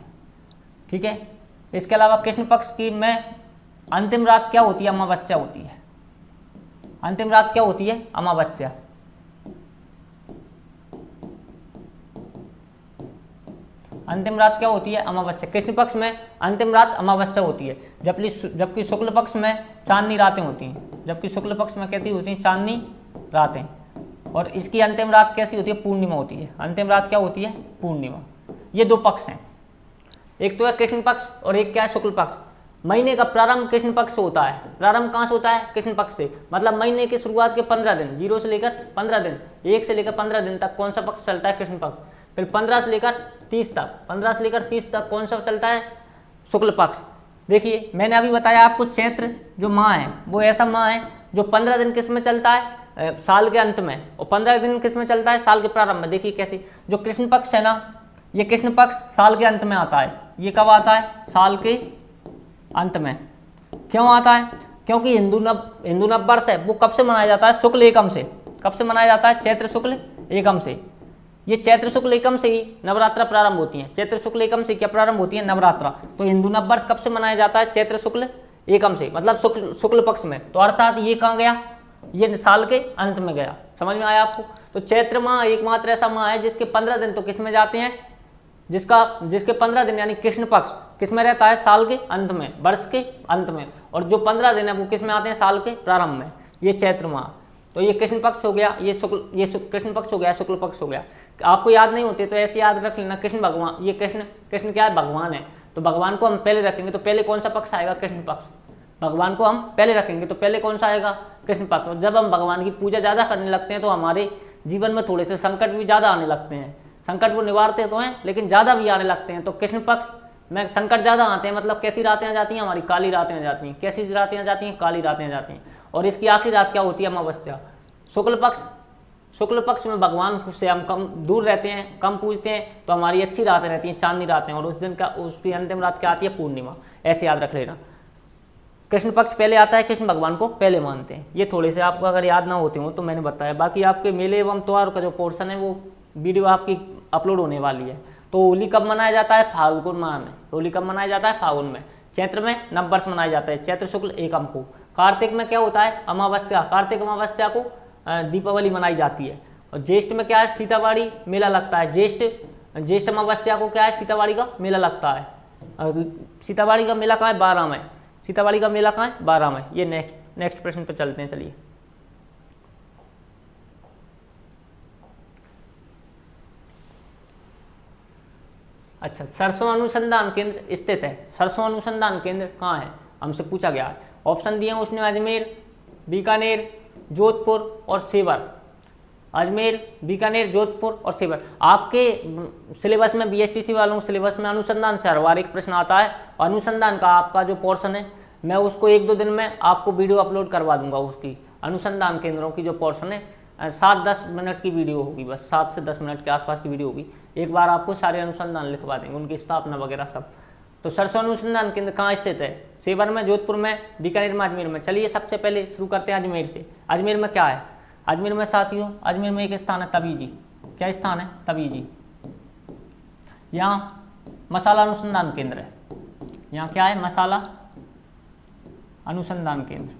ठीक है। इसके अलावा कृष्ण पक्ष की में अंतिम रात क्या होती है? अमावस्या होती है। अंतिम रात क्या होती है? अमावस्या। अंतिम रात क्या होती है? अमावस्या। कृष्ण पक्ष में अंतिम रात अमावस्या होती है, जबकि शुक्ल पक्ष में चांदनी रातें होती हैं। जबकि शुक्ल पक्ष में कैसी होती हैं? चांदनी रातें। और इसकी अंतिम रात कैसी होती है? पूर्णिमा होती है। अंतिम रात क्या होती है? पूर्णिमा। ये दो पक्ष हैं, एक तो है कृष्ण पक्ष और एक क्या है? शुक्ल पक्ष। महीने का प्रारंभ कृष्ण पक्ष से होता है। प्रारंभ कहाँ से होता है? कृष्ण पक्ष से। मतलब महीने की शुरुआत के 15 दिन, 0 से लेकर 15 दिन, 1 से लेकर 15 दिन तक कौन सा पक्ष चलता है? कृष्ण पक्ष। फिर 15 से लेकर 30 तक, 15 से लेकर 30 तक कौन सा चलता है? शुक्ल पक्ष। देखिए मैंने अभी बताया आपको, चैत्र जो माह है वो ऐसा माह है जो 15 दिन किस में चलता है? साल के अंत में, और 15 दिन किस में चलता है? साल के प्रारंभ में। देखिए कैसे, जो कृष्ण पक्ष है ना, ये कृष्ण पक्ष साल के अंत में आता है। ये कब आता है? साल के अंत में। क्यों आता है? क्योंकि हिंदू नव वर्ष है वो कब से मनाया जाता है? शुक्ल एकम से। कब से मनाया जाता है? चैत्र शुक्ल एकम से। ये चैत्र शुक्ल एकम से ही नवरात्रा प्रारंभ होती है। चैत्र शुक्ल एकम से क्या प्रारंभ होती है? नवरात्रा। तो हिंदू नव वर्ष कब से मनाया जाता है? चैत्र शुक्ल एकम से, मतलब शुक्ल पक्ष में। तो अर्थात ये कहाँ गया? ये साल के अंत में गया। समझ में आया आपको? तो चैत्र माह एकमात्र ऐसा माह है जिसके 15 दिन तो किस में जाते हैं? जिसके 15 दिन यानी कृष्ण पक्ष किस में रहता है? साल के अंत में, वर्ष के अंत में। और जो 15 दिन है वो किस में आते हैं? साल के प्रारंभ में। ये चैत्र माह। तो ये कृष्ण पक्ष हो गया, ये कृष्ण पक्ष हो गया, शुक्ल पक्ष हो गया। आपको याद नहीं होते तो ऐसे याद रख लेना, कृष्ण भगवान, ये कृष्ण क्या है? भगवान है। तो भगवान को हम पहले रखेंगे तो पहले कौन सा पक्ष आएगा? कृष्ण पक्ष। भगवान को हम पहले रखेंगे तो पहले कौन सा आएगा? कृष्ण पक्ष। जब हम भगवान की पूजा ज़्यादा करने लगते हैं तो हमारे जीवन में थोड़े से संकट भी ज़्यादा आने लगते हैं। संकट वो निवारते तो हैं लेकिन ज़्यादा भी आने लगते हैं। तो कृष्ण पक्ष में संकट ज़्यादा आते हैं, मतलब कैसी रातें आ जाती हैं? हमारी काली रातें आ जाती हैं। कैसी रातें आ जाती हैं? काली रातें आ जाती हैं। और इसकी आखिरी रात क्या होती है? अमावस्या। शुक्ल पक्ष में भगवान से हम कम दूर रहते हैं, कम पूजते हैं, तो हमारी अच्छी रातें रहती हैं, चांदनी रातें। और उस दिन का उसकी अंतिम रात क्या आती है? पूर्णिमा। ऐसे याद रख लेना। कृष्ण पक्ष पहले आता है, कृष्ण भगवान को पहले मानते हैं। ये थोड़े से आपको अगर याद ना होते हो तो मैंने बताया। बाकी आपके मेले एवं त्योहार का जो पोर्शन है वो वीडियो आपकी अपलोड होने वाली है। तो होली कब मनाया जाता है? फाल्गुन माह में। होली कब मनाया जाता है? फाल्गुन में। चैत्र में नव वर्ष मनाया जाता है, चैत्र शुक्ल एकम को। कार्तिक में क्या होता है? अमावस्या। कार्तिक अमावस्या को दीपावली मनाई जाती है। और ज्येष्ठ में क्या है? सीतावाड़ी मेला लगता है। ज्येष्ठ अमावस्या को क्या है? सीतावाड़ी का मेला लगता है। सीतावाड़ी का मेला कहाँ है? 12 में। सीतावाड़ी का मेला कहाँ है? 12 में। ये नेक्स्ट प्रश्न पर चलते हैं। चलिए, अच्छा, सरसों अनुसंधान केंद्र स्थित है। सरसों अनुसंधान केंद्र कहाँ है? हमसे पूछा गया है। ऑप्शन दिए हैं उसने, अजमेर, बीकानेर, जोधपुर और सेवर। अजमेर, बीकानेर, जोधपुर और सेवर। आपके सिलेबस में, बीएसटीसी वालों के सिलेबस में अनुसंधान से हर बार एक प्रश्न आता है। अनुसंधान का आपका जो पोर्शन है मैं उसको 1-2 दिन में आपको वीडियो अपलोड करवा दूंगा। उसकी अनुसंधान केंद्रों की जो पोर्शन है 7-10 मिनट की वीडियो होगी, बस 7 से 10 मिनट के आसपास की वीडियो होगी। एक बार आपको सारे अनुसंधान लिखवा देंगे, उनकी स्थापना वगैरह सब। तो सरसों अनुसंधान केंद्र कहाँ स्थित है? सेवर में, जोधपुर में, बीकानेर में, अजमेर में। चलिए सबसे पहले शुरू करते हैं अजमेर से। अजमेर में क्या है? अजमेर में साथियों, अजमेर में एक स्थान है तबीजी। क्या स्थान है? तबीजी। यहाँ मसाला अनुसंधान केंद्र है। यहाँ क्या है? मसाला अनुसंधान केंद्र।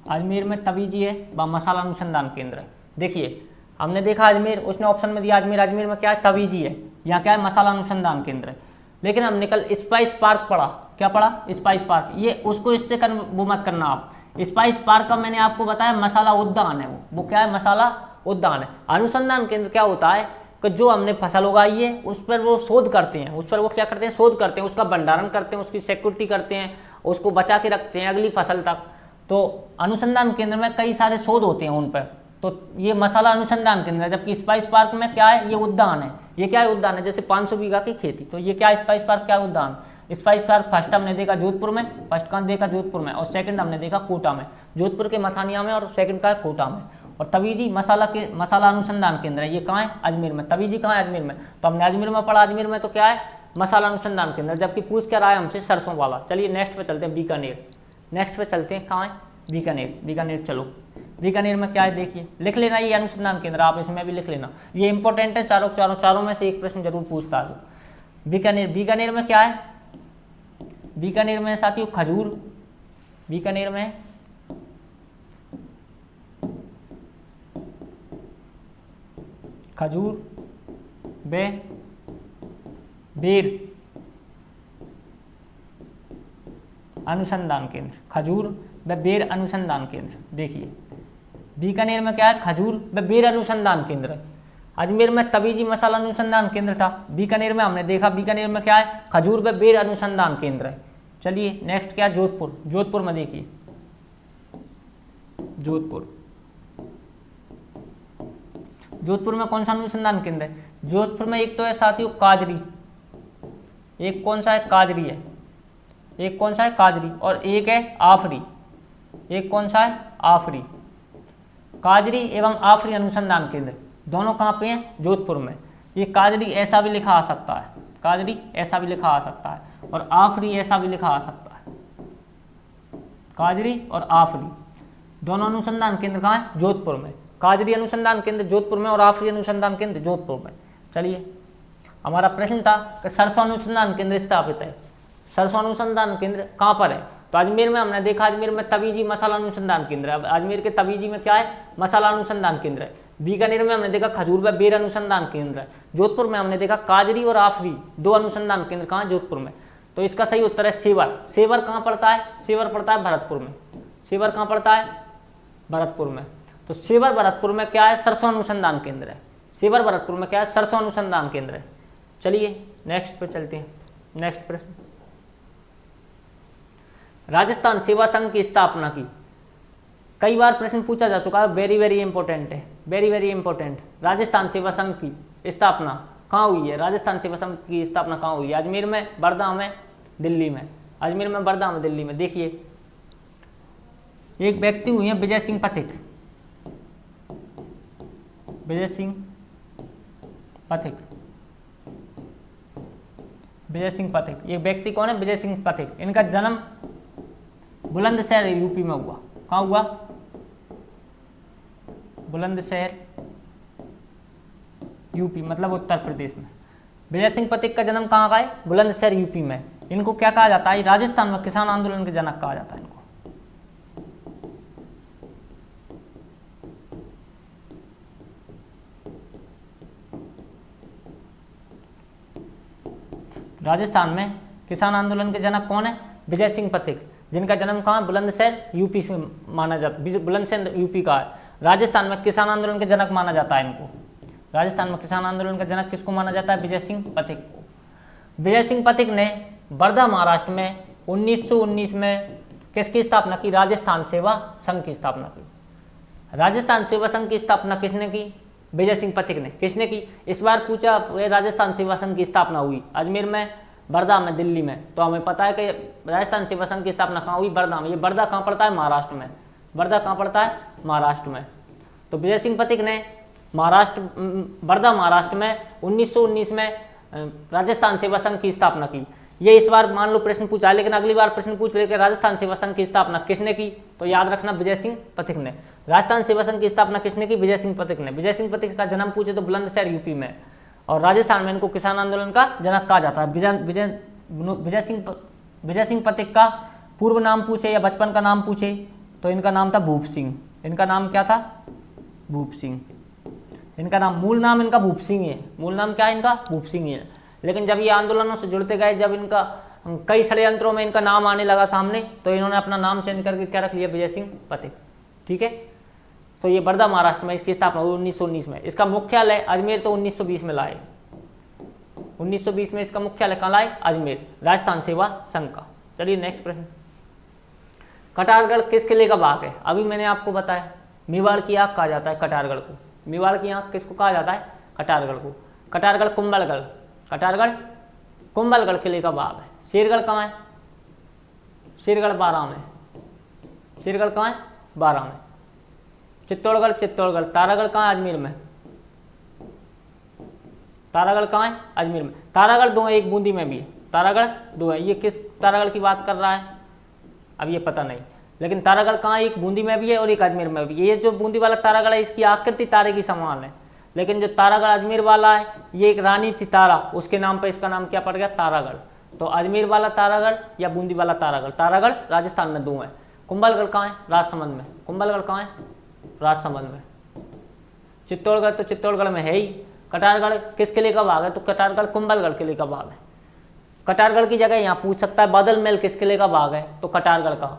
अजमेर में तबीजी है व मसाला अनुसंधान केंद्र है। देखिए हमने देखा अजमेर, उसने ऑप्शन में दिया अजमेर। अजमेर में क्या है? तबीजी है। यहाँ क्या है? मसाला अनुसंधान केंद्र है। लेकिन हमने कल स्पाइस पार्क पढ़ा। क्या पढ़ा? Spice park. ये उसको इससे वो मत करना आप। स्पाइस पार्क का मैंने आपको बताया मसाला उद्यान है। वो क्या है? मसाला उद्यान है। अनुसंधान केंद्र क्या होता है कि जो हमने फसल उगाई है उस पर वो शोध करते हैं। उस पर वो क्या करते हैं? शोध करते हैं, उसका भंडारण करते हैं, उसकी सिक्योरिटी करते हैं, उसको बचा के रखते हैं अगली फसल तक। तो अनुसंधान केंद्र में कई सारे शोध होते हैं उन पर। तो ये मसाला अनुसंधान केंद्र है। जबकि स्पाइस पार्क में क्या है? ये उद्यान है। ये क्या है? उद्यान है। जैसे 500 बीघा की खेती। तो ये क्या है? स्पाइस पार्क क्या है? उद्यान। स्पाइस पार्क फर्स्ट हमने देखा जोधपुर में, फर्स्ट कहाँ देखा? जोधपुर में। और सेकंड हमने देखा कोटा में, जोधपुर के मथानिया में, और सेकंड का है कोटा में। और तबीजी मसाला अनुसंधान केंद्र है। ये कहाँ है? अजमेर में। तबीजी कहाँ है? अजमेर में। तो हमने अजमेर में पढ़ा। अजमेर में तो क्या है? मसाला अनुसंधान केंद्र, जबकि पूछ क्या रहा है हमसे सरसों वाला। चलिए नेक्स्ट पे चलते हैं, बीकानेर। नेक्स्ट पे चलते हैं, कहाँ है, बीकानेर। बीकानेर चलो, बीकानेर में क्या है देखिए, लिख लेना ये अनुसंधान केंद्र, आप इसमें भी लिख लेना, ये इंपॉर्टेंट है, चारों में से एक प्रश्न जरूर पूछता है। बीकानेर, बीकानेर में क्या है, बीकानेर में साथियों खजूर, बीकानेर में खजूर व बेर अनुसंधान केंद्र, खजूर व बेर अनुसंधान केंद्र। देखिए बीकानेर में क्या है, खजूर व बेर अनुसंधान केंद्र। अजमेर में तबीजी मसाला अनुसंधान केंद्र था, बीकानेर में हमने देखा बीकानेर में क्या है, खजूर व बेर अनुसंधान केंद्र है। चलिए नेक्स्ट क्या है, जोधपुर। जोधपुर में देखिए, जोधपुर, जोधपुर में कौन सा अनुसंधान केंद्र है, जोधपुर में एक तो है साथियों काजरी, एक कौन सा है, काजरी है, एक कौन सा है, काजरी, और एक है आफरी, एक कौन सा है, आफरी। काजरी एवं आफरी अनुसंधान केंद्र दोनों कहाँ पे हैं, जोधपुर में। ये काजरी ऐसा भी लिखा आ सकता है, काजरी ऐसा भी लिखा आ सकता है, और आफरी ऐसा भी लिखा आ सकता है। काजरी और आफरी दोनों अनुसंधान केंद्र कहाँ है, जोधपुर में। काजरी अनुसंधान केंद्र जोधपुर में और आफरी अनुसंधान केंद्र जोधपुर में। चलिए हमारा प्रश्न था कि सरसों अनुसंधान केंद्र स्थापित है, सरसों अनुसंधान केंद्र कहाँ पर है, तो अजमेर में हमने देखा, अजमेर में तबीजी मसाला अनुसंधान केंद्र है। अब अजमेर के तबीजी में क्या है, मसाला अनुसंधान केंद्र है। बीकानेर में हमने देखा खजूर व बेर अनुसंधान केंद्र है। जोधपुर में हमने देखा काजरी और आफरी दो अनुसंधान केंद्र कहाँ, जोधपुर में। तो इसका सही उत्तर है सेवर। सेवर कहाँ पड़ता है, सेवर पड़ता है भरतपुर में। सेवर कहाँ पड़ता है, भरतपुर में। तो सेवर भरतपुर में क्या है, सरसों अनुसंधान केंद्र है। सेवर भरतपुर में क्या है, सरसों अनुसंधान केंद्र है। चलिए नेक्स्ट पे चलते हैं, नेक्स्ट प्रश्न। राजस्थान सेवा संघ की स्थापना की, कई बार प्रश्न पूछा जा चुका है, वेरी वेरी इंपॉर्टेंट है, वेरी वेरी इंपॉर्टेंट। राजस्थान सेवा संघ की स्थापना कहाँ हुई है, राजस्थान सेवा संघ की स्थापना कहाँ हुई है, अजमेर में, वर्धा में, दिल्ली में। अजमेर में, वर्धा में, दिल्ली में। देखिए एक व्यक्ति हुए हैं विजय सिंह पथिक, विजय सिंह पथिक, विजय सिंह पथिक। ये व्यक्ति कौन है, विजय सिंह पथिक। इनका जन्म बुलंदशहर यूपी में हुआ। कहाँ हुआ, बुलंदशहर यूपी, मतलब उत्तर प्रदेश में। विजय सिंह पथिक का जन्म कहाँ का है, बुलंदशहर यूपी में। इनको क्या कहा जाता है, राजस्थान में किसान आंदोलन के जनक कहा जाता है इनको। राजस्थान में किसान आंदोलन के जनक कौन है, विजय सिंह पथिक, जिनका जन्म कहाँ, बुलंदशहर यूपी से माना जाता, बुलंदशहर यूपी का है। राजस्थान में किसान आंदोलन के जनक माना जाता है इनको। राजस्थान में किसान आंदोलन का जनक किसको माना जाता है, विजय सिंह पथिक को। विजय सिंह पथिक ने वर्धा महाराष्ट्र में 1919 में किसकी स्थापना की, राजस्थान सेवा संघ की स्थापना की। राजस्थान सेवा संघ की स्थापना किसने की, विजय सिंह पथिक ने। किसने की, इस बार पूछा राजस्थान सेवा संघ की स्थापना हुई अजमेर में, वर्धा में, दिल्ली में। तो हमें पता है कि राजस्थान सेवा संघ की स्थापना कहाँ हुई, वर्धा में। ये वर्धा कहाँ पड़ता है, महाराष्ट्र में। वर्धा कहाँ पड़ता है, महाराष्ट्र में। तो विजय सिंह पथिक ने महाराष्ट्र, वर्धा महाराष्ट्र में 1919 में राजस्थान सेवा संघ की स्थापना की। ये इस बार मान लो प्रश्न पूछा है, लेकिन अगली बार प्रश्न पूछ ले कि राजस्थान सेवा संघ की स्थापना किसने की, तो याद रखना विजय सिंह पथिक ने। राजस्थान सेवा संघ की स्थापना किसने की, विजय सिंह पथिक ने। विजय सिंह पथिक का जन्म पूछे तो बुलंदशहर यूपी में, और राजस्थान में इनको किसान आंदोलन का जनक कहा जाता है। विजय सिंह पथिक का पूर्व नाम पूछे या बचपन का नाम पूछे तो इनका नाम था भूप सिंह। इनका नाम क्या था, भूप सिंह। इनका नाम, मूल नाम इनका भूप सिंह है। मूल नाम क्या है इनका, भूप सिंह है। लेकिन जब ये आंदोलनों से जुड़ते गए, जब इनका कई षड्यंत्रों में इनका नाम आने लगा सामने, तो इन्होंने अपना नाम चेंज करके क्या रख लिया, विजय सिंह पथिक। ठीक है, तो ये वर्धा महाराष्ट्र में इसकी स्थापना हुई 1919 में। इसका मुख्यालय अजमेर तो 1920 में लाए, 1920 में इसका मुख्यालय कहाँ लाए, अजमेर, राजस्थान सेवा संघ का। चलिए नेक्स्ट प्रश्न। कटारगढ़ किस किले का भाग है, अभी मैंने आपको बताया, मेवाड़ की आंख कहा जाता है कटारगढ़ को। मेवाड़ की आंख किसको कहा जाता है, कटारगढ़ को। कटारगढ़ कुंभलगढ़, कटारगढ़ कुंभलगढ़ किले का भाग है। शेरगढ़ कहाँ है, शेरगढ़ बारां में। शेरगढ़ कहाँ है, बारां में। चित्तौड़गढ़, चित्तौड़गढ़। तारागढ़ कहाँ है, अजमेर में। तारागढ़ कहाँ है? अजमेर में। तारागढ़ 2 है, एक बूंदी में भी है। तारागढ़ 2 है। ये किस तारागढ़ की बात कर रहा है अब ये पता नहीं, लेकिन तारागढ़ कहाँ है? एक बूंदी में भी है और एक अजमेर में भी। ये जो बूंदी वाला तारागढ़ है इसकी आकृति तारे की समान है, लेकिन जो तारागढ़ अजमेर वाला है ये एक रानी थी तारा, उसके नाम पर इसका नाम क्या पड़ गया? तारागढ़। तो अजमेर वाला तारागढ़ या बूंदी वाला तारागढ़? तारागढ़ राजस्थान में 2 है। कुंभलगढ़ कहाँ है? राजसमंद में। कुंभलगढ़ कहाँ है? राजसमंद में। चित्तौड़गढ़ तो चित्तौड़गढ़ में है ही। कटारगढ़ किस किले का भाग है? तो कटारगढ़ कुंभलगढ़ किले का भाग है। कटारगढ़ की जगह यहाँ पूछ सकता है बादल महल किस किले का भाग है? तो कटारगढ़ का।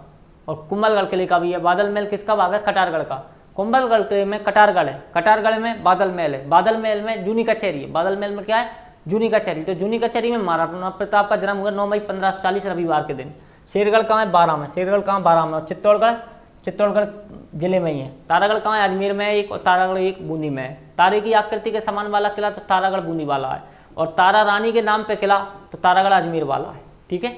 और कुंभलगढ़ किले का भी है। बादल महल किसका भाग है? कटारगढ़ का। कुंभलगढ़ किले में कटारगढ़ है, कटारगढ़ में बादल महल है, बादल महल में जूनी कचहरी है। बादल महल में क्या है? जूनी कचहरी। तो जूनी कचहरी में महाराणा प्रताप का जन्म हुआ 9 मई 1540 रविवार के दिन। शेरगढ़ कहाँ है? 12 में। शेरगढ़ कहाँ? 12 में। और चित्तौड़गढ़ जिले में ही है। तारागढ़ कहाँ है? अजमेर में एक, और तारागढ़ एक बूंदी में है। तारे की आकृति के समान वाला किला तो तारागढ़ बूंदी वाला है, और तारा रानी के नाम पे किला तो तारागढ़ अजमेर वाला है। ठीक है।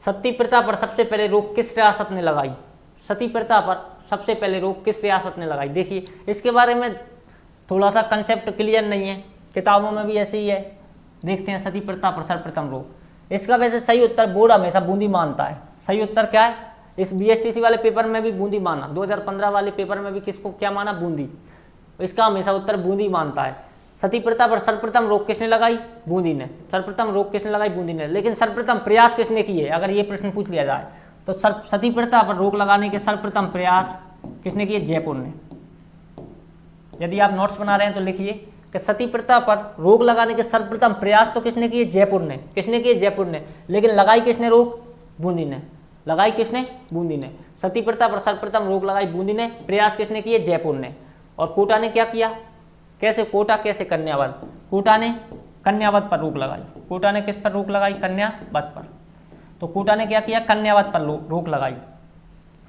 सती प्रथा पर सबसे पहले रोक किस रियासत ने लगाई? सती प्रथा पर सबसे पहले रोक किस रियासत ने लगाई? देखिए इसके बारे में थोड़ा सा कंसेप्ट क्लियर नहीं है, किताबों में भी ऐसे ही है। देखते हैं सती प्रथा पर सर्वप्रथम रोक। इसका वैसे सही उत्तर बोर्ड हमेशा बूंदी मानता है। सही उत्तर क्या है? इस BSTC वाले पेपर में भी बूंदी माना, 2015 वाले पेपर में भी किसको क्या माना? बूंदी। इसका हमेशा उत्तर बूंदी मानता है। सती प्रथा पर सर्वप्रथम रोक किसने लगाई? बूंदी ने। सर्वप्रथम रोक किसने लगाई? बूंदी ने। लेकिन सर्वप्रथम प्रयास किसने किए? अगर ये प्रश्न पूछ लिया जाए तो सती प्रथा पर रोक लगाने के सर्वप्रथम प्रयास किसने किए? जयपुर ने। यदि आप नोट्स बना रहे हैं तो लिखिए कि सती प्रथा पर रोक लगाने के सर्वप्रथम प्रयास तो किसने किए? जयपुर ने। किसने किए? जयपुर ने। लेकिन लगाई किसने रोक? बूंदी ने। लगाई किसने? बूंदी ने। सती प्रथा पर सर्वप्रथम रोक लगाई बूंदी ने, प्रयास किसने किए? जयपुर ने। और कोटा ने क्या किया? कैसे? कोटा कैसे? कन्यावत। कोटा ने कन्यावत पर रोक लगाई। कोटा ने किस पर रोक लगाई? कन्यावत पर। तो कोटा ने क्या किया? कन्यावत पर रोक लगाई।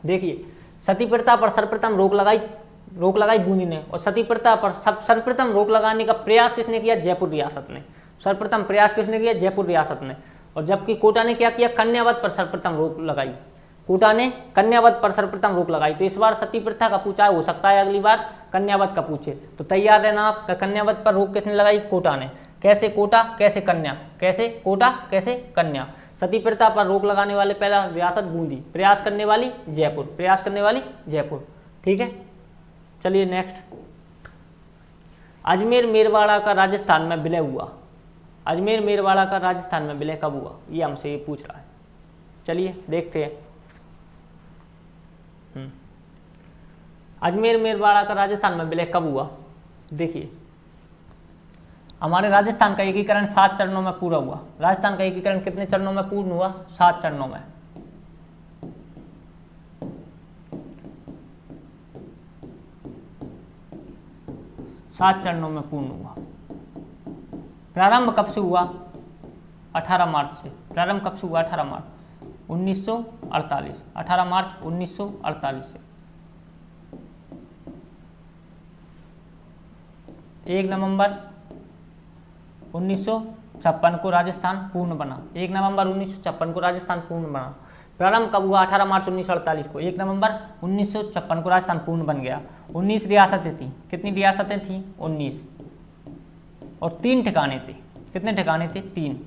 देखिए सती प्रथा पर सर्वप्रथम रोक लगाई बूंदी ने, और सती प्रथा पर सर्वप्रथम रोक लगाने का प्रयास किसने किया? जयपुर रियासत ने। सर्वप्रथम प्रयास किसने किया? जयपुर रियासत ने। और जबकि कोटा ने क्या किया? कन्यावत पर सर्वप्रथम रोक लगाई। कोटा ने कन्यावत पर सर्वप्रथम रोक लगाई। तो इस बार सती प्रथा का पूछा हो सकता है अगली बार कन्यावत का पूछे, तो तैयार रहना आप। कन्यावत पर रोक किसने लगाई? कोटा ने। कैसे? कोटा कैसे? कन्या। कैसे? कोटा कैसे? कन्या। सती प्रथा पर रोक लगाने वाले पहला रियासत बूंदी, प्रयास करने वाली जयपुर। प्रयास करने वाली जयपुर। ठीक है। चलिए नेक्स्ट। अजमेर मेरवाड़ा का राजस्थान में विलय हुआ। अजमेर मेरवाड़ा का राजस्थान में विलय कब हुआ? ये हमसे ये पूछ रहा है। चलिए देखते हैं। अजमेर मेरवाड़ा का राजस्थान में विलय कब हुआ? देखिए हमारे राजस्थान का एकीकरण 7 चरणों में पूरा हुआ। राजस्थान का एकीकरण कितने चरणों में पूर्ण हुआ? 7 चरणों में। सात चरणों में पूर्ण हुआ। प्रारंभ कब से हुआ? 18 मार्च से। प्रारंभ कब से हुआ? 18 मार्च 1948। 18 मार्च 1948 से। 1 नवंबर 1956 को राजस्थान पूर्ण बना। 1 नवंबर 1956 को राजस्थान पूर्ण बना। प्रारंभ कब हुआ? 18 मार्च 1948 को। 1 नवंबर 1956 को राजस्थान पूर्ण बन गया। 19 रियासतें थी। कितनी रियासतें थी? 19। और 3 ठिकाने थे। कितने ठिकाने थे? 3।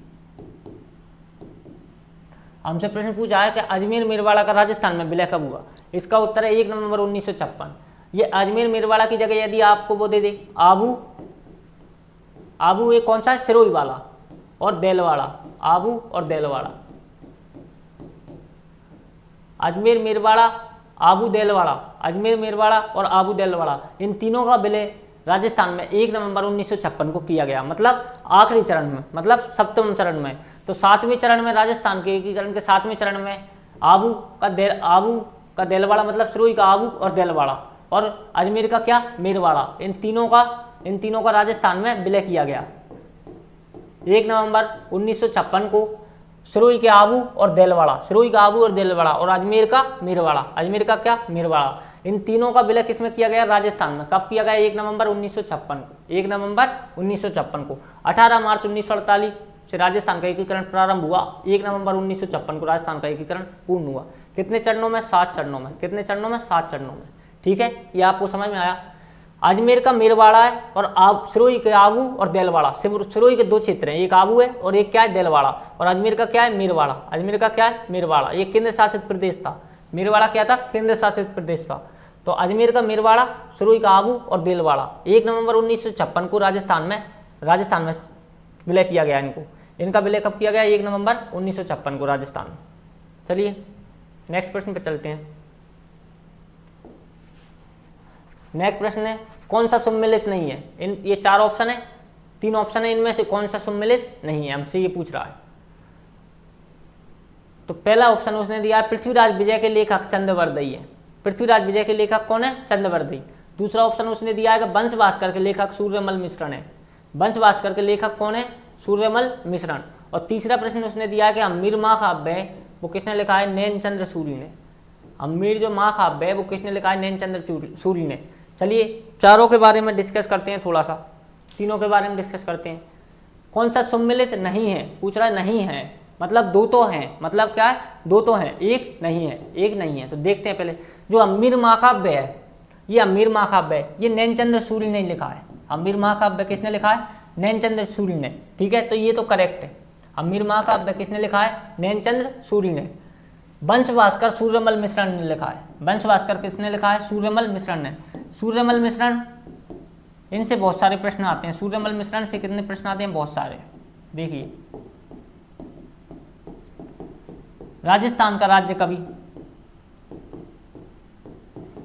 हमसे प्रश्न पूछा है कि अजमेर मेरवाड़ा का राजस्थान में विलय कब हुआ? इसका उत्तर है 1 नवंबर 1956। ये अजमेर मेरवाड़ा की जगह यदि आपको वो दे दे आबू ये कौन सा है? सिरोही वाला और देलवाड़ा। आबू और देलवाड़ा। अजमेर मेरवाड़ा, आबू देलवाड़ा। अजमेर मेरवाड़ा और आबू देलवाड़ा, इन तीनों का विलय राजस्थान में 1 नवंबर 1956 को किया गया। मतलब आखिरी चरण में, मतलब 7वें चरण में। तो 7वें चरण में राजस्थान के एकीकरण के 7वें चरण में आबू का देलवाड़ा, मतलब सिरोही का आबू और देलवाड़ा, और अजमेर का क्या? मेरवाड़ा। इन तीनों का राजस्थान में विलय किया गया। 1 नवंबर 1956 को सिरोही के आबू और देलवाड़ा, सिरोही का आबू और देलवाड़ा, और अजमेर का मेरवाड़ा। अजमेर का क्या? मेरवाड़ा। इन तीनों का विलय किसमें किया गया? राजस्थान में। कब किया गया? 1 नवंबर 1956 को। 1 नवंबर 1956 को। 18 मार्च 1948 से राजस्थान का एकीकरण प्रारंभ हुआ। 1 नवंबर 1956 को राजस्थान का एकीकरण पूर्ण हुआ। कितने चरणों में? 7 चरणों में। कितने चरणों में? 7 चरणों में। ठीक है, ये आपको समझ में आया। अजमेर का मेरवाड़ा है और सिरोही के आबू और देलवाड़ा। सिरोही के 2 क्षेत्र हैं, एक आबू है और एक क्या है, देलवाड़ा। और अजमेर का क्या है, मेरवाड़ा। अजमेर का क्या है, मेरवाड़ा। ये केंद्र शासित प्रदेश था। मेरवाड़ा क्या था, केंद्र शासित प्रदेश था। तो अजमेर का मेरवाड़ा, सिरोही का आबू और देलवाड़ा 1 नवंबर 1956 को राजस्थान में विलय किया गया। इनका विलय कब किया गया, 1 नवंबर 1956 को राजस्थान में। चलिए नेक्स्ट प्रश्न पे चलते हैं। नेक्स्ट प्रश्न है, कौन सा सम्मिलित नहीं है। ये 4 ऑप्शन है, 3 ऑप्शन है, इनमें से कौन सा सम्मिलित नहीं है, हमसे ये पूछ रहा है। तो पहला ऑप्शन उसने दिया पृथ्वीराज विजय के लेखक चंद्रवरदई है। पृथ्वीराज विजय के लेखक कौन है, चंद्रवरदई। दूसरा ऑप्शन उसने दिया है कि वंश भास्कर के लेखक सूर्यमल मिश्रण है। वंश भास्कर के लेखक कौन है, सूर्यमल मिश्रण। और तीसरा प्रश्न उसने दिया है कि अमीर माँ काव्य है वो किसने लिखा है, नैनचंद्र सूरी ने। अमीर जो माँ काव्य है वो किसने लिखा है, नैनचंद्र सूरी ने। चलिए चारों के बारे में डिस्कस करते हैं, थोड़ा सा तीनों के बारे में डिस्कस करते हैं। कौन सा सम्मिलित नहीं है, पूछ रहा है नहीं है, मतलब 2 तो हैं, मतलब क्या है, 2 तो हैं, एक नहीं है, एक नहीं है। तो देखते हैं पहले, जो अमीर महाकाव्य है, ये अमीर महाकाव्य है, ये नैनचंद्र सूरी ने लिखा है। अमीर महाकाव्य किसने लिखा है, नैनचंद्र सूरी ने। ठीक है, तो ये तो करेक्ट है। अमीर महाकाव्य किसने लिखा है, नैनचंद्र सूरी ने। वंश भास्कर सूर्यमल मिश्रण ने लिखा है। वंश भास्कर किसने लिखा है, सूर्यमल मिश्रण ने। सूर्यमल मिश्रण, इनसे बहुत सारे प्रश्न आते हैं। सूर्यमल मिश्रण से कितने प्रश्न आते हैं, बहुत सारे। देखिए, राजस्थान का राज्य कवि,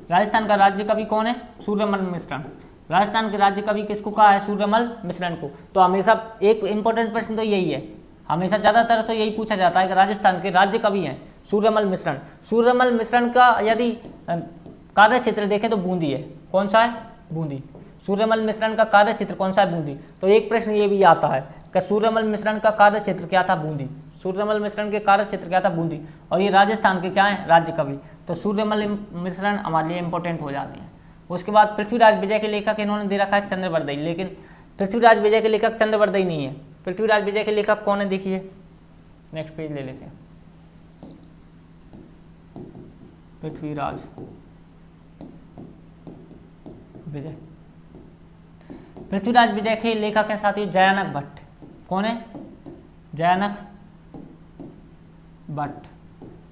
राजस्थान का राज्य कवि कौन है, सूर्यमल मिश्रण। राजस्थान के राज्य कवि किसको कहा है, सूर्यमल मिश्रण को। तो हमेशा एक इंपॉर्टेंट प्रश्न तो यही है, हमेशा ज़्यादातर तो यही पूछा जाता है कि राजस्थान के राज्य कवि हैं सूर्यमल मिश्रण। सूर्यमल मिश्रण का यदि कार्य क्षेत्र देखें तो बूंदी है। कौन सा है, बूंदी। सूर्यमल मिश्रण का कार्य क्षेत्र कौन सा है, बूंदी। तो एक प्रश्न ये भी आता है कि सूर्यमल मिश्रण का कार्य क्षेत्र क्या था, बूंदी। सूर्यमल मिश्रण के कार्य क्षेत्र क्या था, बूंदी। और ये राजस्थान के क्या है, राज्य कवि। तो सूर्यमल मिश्रण हमारे लिए इंपॉर्टेंट हो जाते हैं। उसके बाद पृथ्वीराज विजय के लेखक इन्होंने दे रखा है चंद्रवरदई, लेकिन पृथ्वीराज विजय के लेखक चंद्रवरदई नहीं है। पृथ्वीराज विजय के लेखक कौन है, देखिए नेक्स्ट पेज ले लेते हैं। पृथ्वीराज विजय, पृथ्वीराज विजय के लेखक हैं साथियों जयानक भट्ट। कौन है, जयानक भट्ट।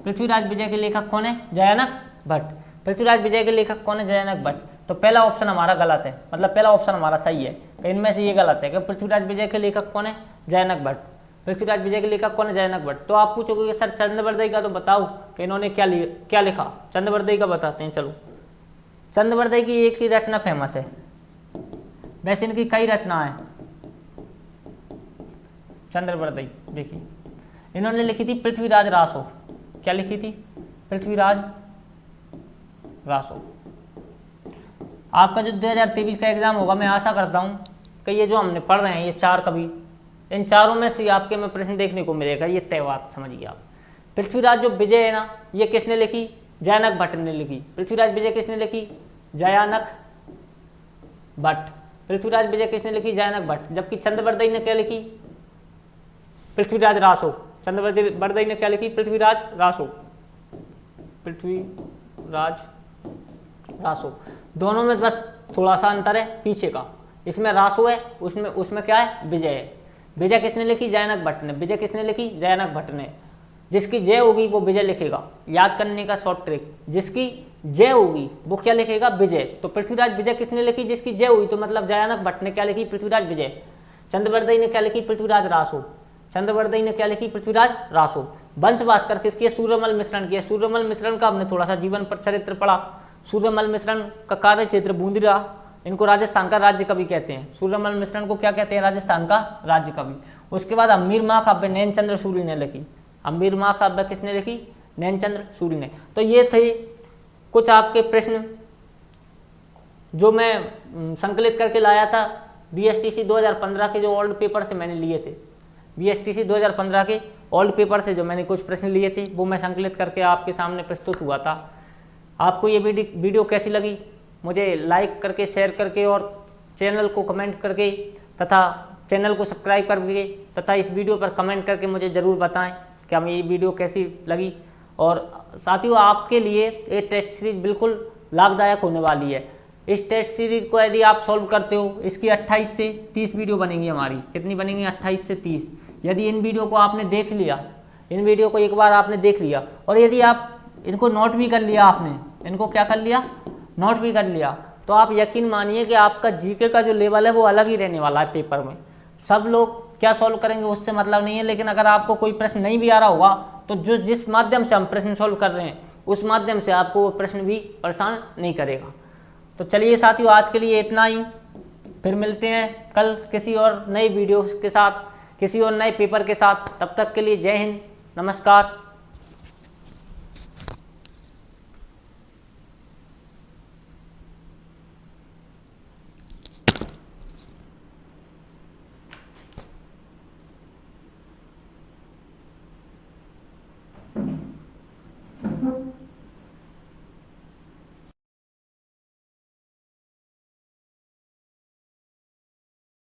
पृथ्वीराज विजय के लेखक कौन है, जयानक भट्ट। पृथ्वीराज विजय के लेखक कौन है, जयानक भट्ट। तो पहला ऑप्शन हमारा गलत है, मतलब पहला ऑप्शन हमारा सही है। तो इनमें से ये गलत है कि पृथ्वीराज विजय के लेखक कौन है, जयानक भट्ट। पृथ्वीराज विजय के लेखक कौन है, जयानक भट्ट। तो आप पूछोगे कि सर चंद्रवरदई का तो बताओ कि इन्होंने क्या लिखा। चंद्रवरदई का बताते हैं। चलो, चंद्रवरदई की एक ही रचना फेमस है, वैसे इनकी कई रचना है। चंद्रवरदई देखिए, इन्होंने लिखी थी पृथ्वीराज रासो। क्या लिखी थी, पृथ्वीराज रासो। आपका जो 2023 का एग्जाम होगा, मैं आशा करता हूँ कि ये जो हमने पढ़ रहे हैं ये 4 कवि, इन चारों में से आपके में प्रश्न देखने को मिलेगा, ये तय बात समझिए आप। पृथ्वीराज जो विजय है ना, ये किसने लिखी, जयानक भट्ट ने लिखी। पृथ्वीराज विजय किसने लिखी, जयानक भट्ट। पृथ्वीराज विजय किसने लिखी, जयानक भट्ट। जबकि चंद्रवरदई ने क्या लिखी, पृथ्वीराज रासो। चंद्रवरदई ने क्या लिखी, पृथ्वीराज रासो। पृथ्वीराज रासो, दोनों में बस थोड़ा सा अंतर है पीछे का। इसमें रासो है, उसमें क्या है, विजय है। विजय किसने लिखी, जयानक भट्ट ने। विजय किसने लिखी, जयानक भट्ट ने। जिसकी जय होगी वो विजय लिखेगा। याद करने का शॉर्ट ट्रिक, जिसकी जय होगी वो क्या लिखेगा, विजय। तो पृथ्वीराज विजय किसने लिखी, जिसकी जय हुई, तो मतलब जयानक भट्ट ने क्या लिखी, पृथ्वीराज विजय। चंद्रवरदई ने क्या लिखी, पृथ्वीराज रासो। चंद्रवरदई ने क्या लिखी, पृथ्वीराज रासो। वंश भास्कर किसकी है, सूर्यमल मिश्रण की है। सूर्यमल मिश्रण का हमने थोड़ा सा जीवन पर चरित्र पढ़ा। सूर्यमल मिश्रण का कार्य क्षेत्र बूंदी रहा। इनको राजस्थान का राज्य कवि कहते हैं। सूर्यमल मिश्रण को क्या कहते हैं, राजस्थान का राज्य कवि। उसके बाद अमीर महाकाव्य नैनचंद्र सूरी ने लिखी। अमीर महाकाव्य किसने लिखी, नैनचंद्र सूरी ने। तो ये थे कुछ आपके प्रश्न जो मैं संकलित करके लाया था बीएसटीसी 2015 के जो ओल्ड पेपर से मैंने लिए थे। बीएसटीसी 2015 के ओल्ड पेपर से जो मैंने कुछ प्रश्न लिए थे वो मैं संकलित करके आपके सामने प्रस्तुत हुआ था। आपको ये वीडियो कैसी लगी मुझे लाइक करके, शेयर करके और चैनल को कमेंट करके तथा चैनल को सब्सक्राइब करके तथा इस वीडियो पर कमेंट करके मुझे ज़रूर बताएं कि हमें ये वीडियो कैसी लगी। और साथियों, आपके लिए ये टेस्ट सीरीज बिल्कुल लाभदायक होने वाली है। इस टेस्ट सीरीज को यदि आप सॉल्व करते हो, इसकी 28 से 30 वीडियो बनेंगी हमारी। कितनी बनेंगी? 28 से 30। यदि इन वीडियो को आपने देख लिया, इन वीडियो को एक बार आपने देख लिया और यदि आप इनको नोट भी कर लिया, आपने इनको क्या कर लिया? नोट भी कर लिया, तो आप यकीन मानिए कि आपका जीके का जो लेवल है वो अलग ही रहने वाला है पेपर में। सब लोग क्या सॉल्व करेंगे उससे मतलब नहीं है, लेकिन अगर आपको कोई प्रश्न नहीं भी आ रहा होगा तो जो जिस माध्यम से हम प्रश्न सॉल्व कर रहे हैं उस माध्यम से आपको वो प्रश्न भी परेशान नहीं करेगा। तो चलिए साथियों, आज के लिए इतना ही। फिर मिलते हैं कल किसी और नई वीडियो के साथ, किसी और नए पेपर के साथ। तब तक के लिए जय हिंद, नमस्कार।